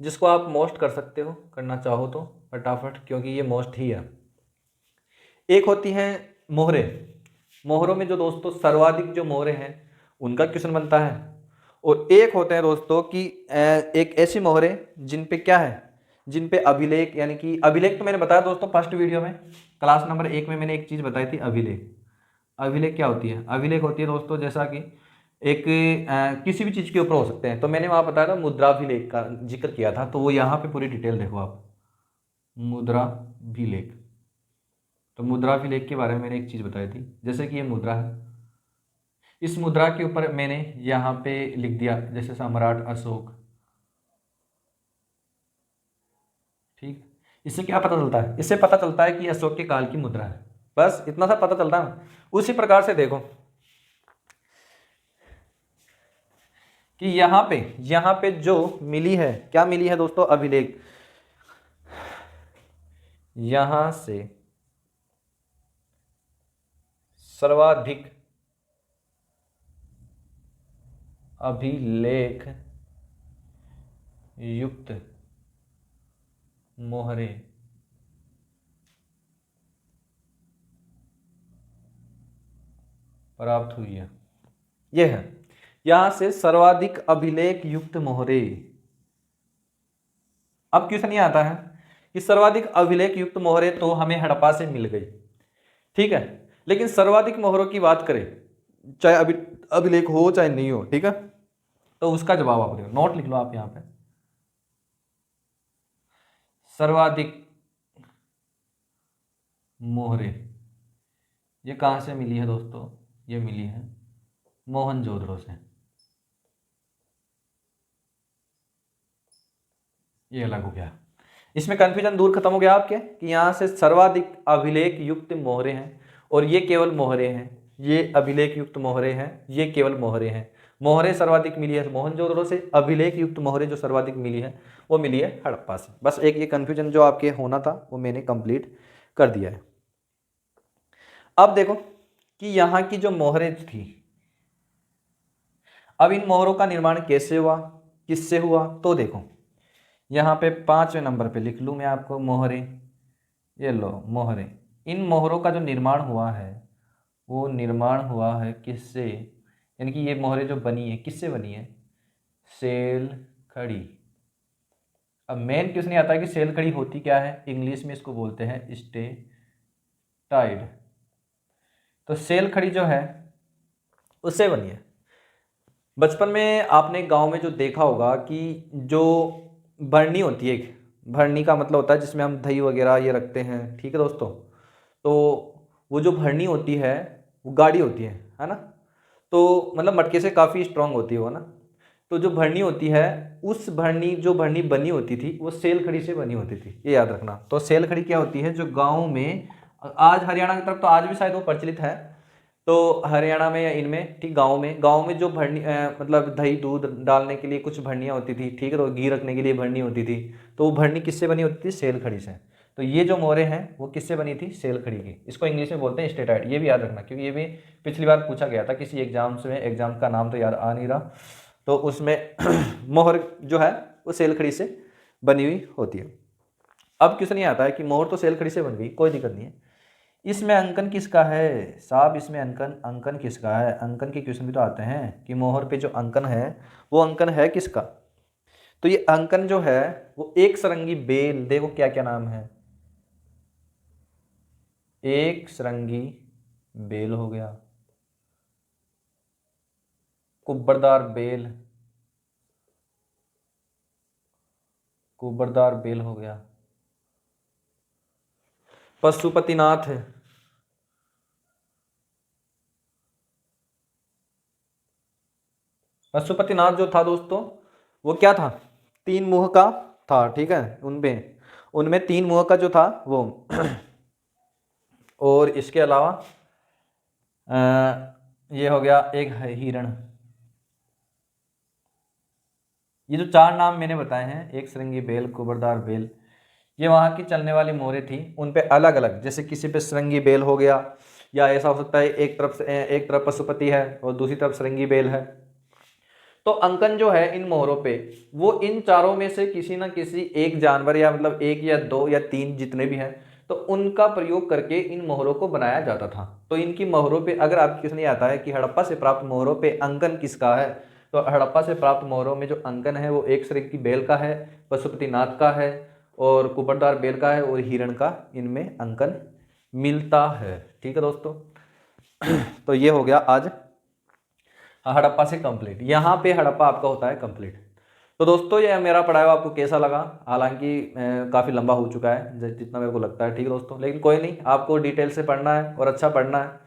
जिसको आप मोस्ट कर सकते हो, करना चाहो तो फटाफट, क्योंकि ये मोस्ट ही है। एक होती हैं मोहरे। मोहरों में जो दोस्तों सर्वाधिक जो मोहरे हैं उनका क्वेश्चन बनता है। और एक होते हैं दोस्तों कि एक ऐसी मोहरे जिन पे क्या है, जिन पे अभिलेख, यानी कि अभिलेख तो मैंने बताया दोस्तों फर्स्ट वीडियो में, क्लास नंबर 1 में मैंने एक चीज बताई थी, अभिलेख। अभिलेख क्या होती है? अभिलेख होती है दोस्तों जैसा कि एक किसी भी चीज के ऊपर हो सकते हैं। तो मैंने वहां बताया था मुद्राभिलेख का जिक्र किया था, तो वो यहाँ पे पूरी डिटेल देखो आप, मुद्राभिलेख। तो मुद्राभिलेख के बारे में मैंने एक चीज बताई थी, जैसे कि ये मुद्रा है, इस मुद्रा के ऊपर मैंने यहाँ पे लिख दिया जैसे सम्राट अशोक। ठीक, इससे क्या पता चलता है? इससे पता चलता है कि अशोक के काल की मुद्रा है, बस इतना सा पता चलता है। उसी प्रकार से देखो कि यहाँ पे जो मिली है, क्या मिली है दोस्तों? अभिलेख। यहां से सर्वाधिक अभिलेख युक्त मोहरे प्राप्त हुई है। यह है, यहां से सर्वाधिक अभिलेख युक्त मोहरे। अब क्वेश्चन ये आता है कि सर्वाधिक अभिलेख युक्त मोहरे तो हमें हड़प्पा से मिल गई, ठीक है, लेकिन सर्वाधिक मोहरों की बात करें, चाहे अभिलेख हो चाहे नहीं हो, ठीक है, तो उसका जवाब आप देखो, नोट लिख लो आप यहां पे, सर्वाधिक मोहरे ये कहां से मिली है दोस्तों? ये मिली है मोहनजोदड़ो से। ये अलग हो गया, इसमें कंफ्यूजन दूर खत्म हो गया आपके कि यहां से सर्वाधिक अभिलेख युक्त मोहरे हैं और ये केवल मोहरे हैं, ये अभिलेख युक्त मोहरे हैं, ये केवल मोहरे हैं। मोहरे सर्वाधिक मिली है मोहनजोदड़ो से, अभिलेख युक्त मोहरे जो सर्वाधिक मिली है वो मिली है हड़प्पा से। बस एक ये कन्फ्यूजन जो आपके होना था वो मैंने कंप्लीट कर दिया है। अब देखो कि यहाँ की जो मोहरें थी, अब इन मोहरों का निर्माण कैसे हुआ, किससे हुआ, तो देखो यहाँ पे 5वें नंबर पे लिख लूँ मैं आपको मोहरे, ये लो मोहरे। इन मोहरों का जो निर्माण हुआ है वो निर्माण हुआ है किससे, यानी कि ये मोहरे जो बनी है किससे बनी है, सेल खड़ी। अब मेन क्वेश्चन आता है कि सेल खड़ी होती क्या है, इंग्लिश में इसको बोलते हैं स्टेटाइड। तो सेल खड़ी जो है उससे बनी है। बचपन में आपने गांव में जो देखा होगा कि जो भरनी होती है, भरनी का मतलब होता है जिसमें हम दही वगैरह ये रखते हैं, ठीक है दोस्तों। तो वो जो भरनी होती है वो गाढ़ी होती है ना, तो मतलब मटके से काफ़ी स्ट्रांग होती है वो ना। तो जो भरनी होती है उस भरनी जो भरनी बनी होती थी वो सेल खड़ी से बनी होती थी, ये याद रखना। तो सेल खड़ी क्या होती है, जो गाँव में, आज हरियाणा की तरफ तो आज भी शायद वो प्रचलित है, तो हरियाणा में या इनमें, ठीक, गांव में जो भरनी मतलब दही दूध डालने के लिए कुछ भरनियाँ होती थी, ठीक है, तो घी रखने के लिए भरनी होती थी, तो वो भरनी किससे बनी होती थी, सेल खड़ी से। तो ये जो मोहरें हैं वो किससे बनी थी, सेल खड़ी की। इसको इंग्लिश में बोलते हैं स्टेटाइड, ये भी याद रखना क्योंकि ये भी पिछली बार पूछा गया था किसी एग्जाम्स में, एग्जाम का नाम तो याद आ नहीं रहा, तो उसमें मोहर जो है वो सेल खड़ी से बनी हुई होती है। अब क्वेश्चन ये आता है कि मोहर तो सेल खड़ी से बन गई, कोई दिक्कत नहीं है, इसमें अंकन किसका है साहब, इसमें अंकन किसका है। अंकन के क्वेश्चन भी तो आते हैं कि मोहर पे जो अंकन है वो अंकन है किसका। तो ये अंकन जो है वो एक सरंगी बेल, देखो क्या क्या नाम है, एक सरंगी बेल हो गया, कुब्बरदार बेल, कुब्बरदार बेल हो गया, पशुपतिनाथ है, पशुपतिनाथ जो था दोस्तों वो क्या था, 3 मुंह का था, ठीक है, उनमें 3 मुंह का जो था वो और इसके अलावा ये हो गया एक हिरण। ये जो 4 नाम मैंने बताए हैं, एक सरंगी बेल, कुबरदार बेल, ये वहाँ की चलने वाली मोहरें थी, उन पे अलग अलग, जैसे किसी पे सरंगी बेल हो गया, या ऐसा हो सकता है एक तरफ पशुपति है और दूसरी तरफ सरंगी बेल है। तो अंकन जो है इन मोहरों पे वो इन चारों में से किसी ना किसी एक जानवर, या मतलब 1 या 2 या 3 जितने भी हैं, तो उनका प्रयोग करके इन मोहरों को बनाया जाता था। तो इनकी मोहरों पे अगर आपके क्वेश्चन ये आता है कि हड़प्पा से प्राप्त मोहरों पे अंकन किसका है, तो हड़प्पा से प्राप्त मोहरों में जो अंकन है वो एक सरंगी बेल का है, पशुपतिनाथ का है और कुबरदार बेल का है और हिरण का, इनमें अंकन मिलता है, ठीक है दोस्तों। तो ये हो गया आज हड़प्पा से कंप्लीट, यहाँ पे हड़प्पा आपका होता है कंप्लीट। तो दोस्तों ये मेरा पढ़ाया हुआ आपको कैसा लगा, हालांकि काफ़ी लंबा हो चुका है जितना मेरे को लगता है, ठीक है दोस्तों, लेकिन कोई नहीं, आपको डिटेल से पढ़ना है और अच्छा पढ़ना है।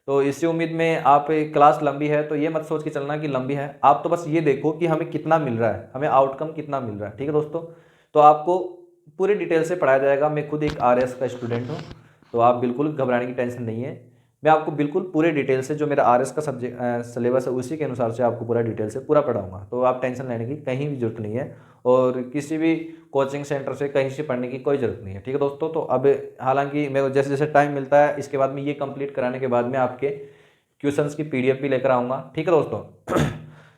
तो इसी उम्मीद में आप, क्लास लंबी है तो ये मत सोच के चलना कि लंबी है, आप तो बस ये देखो कि हमें कितना मिल रहा है, हमें आउटकम कितना मिल रहा है, ठीक है दोस्तों। तो आपको पूरी डिटेल से पढ़ाया जाएगा, मैं खुद एक RS का स्टूडेंट हूँ, तो आप बिल्कुल घबराने की टेंशन नहीं है, मैं आपको बिल्कुल पूरे डिटेल से जो मेरा RS का सब्जेक्ट सिलेबस है उसी के अनुसार से आपको पूरा डिटेल से पूरा पढ़ाऊंगा, तो आप टेंशन लेने की कहीं भी जरूरत नहीं है और किसी भी कोचिंग सेंटर से कहीं से पढ़ने की कोई ज़रूरत नहीं है, ठीक है दोस्तों। तो अब हालांकि मेरे को जैसे जैसे टाइम मिलता है इसके बाद में ये कंप्लीट कराने के बाद में आपके क्वेश्चंस की PDF भी लेकर आऊँगा, ठीक है दोस्तों।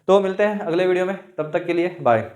तो मिलते हैं अगले वीडियो में, तब तक के लिए बाय।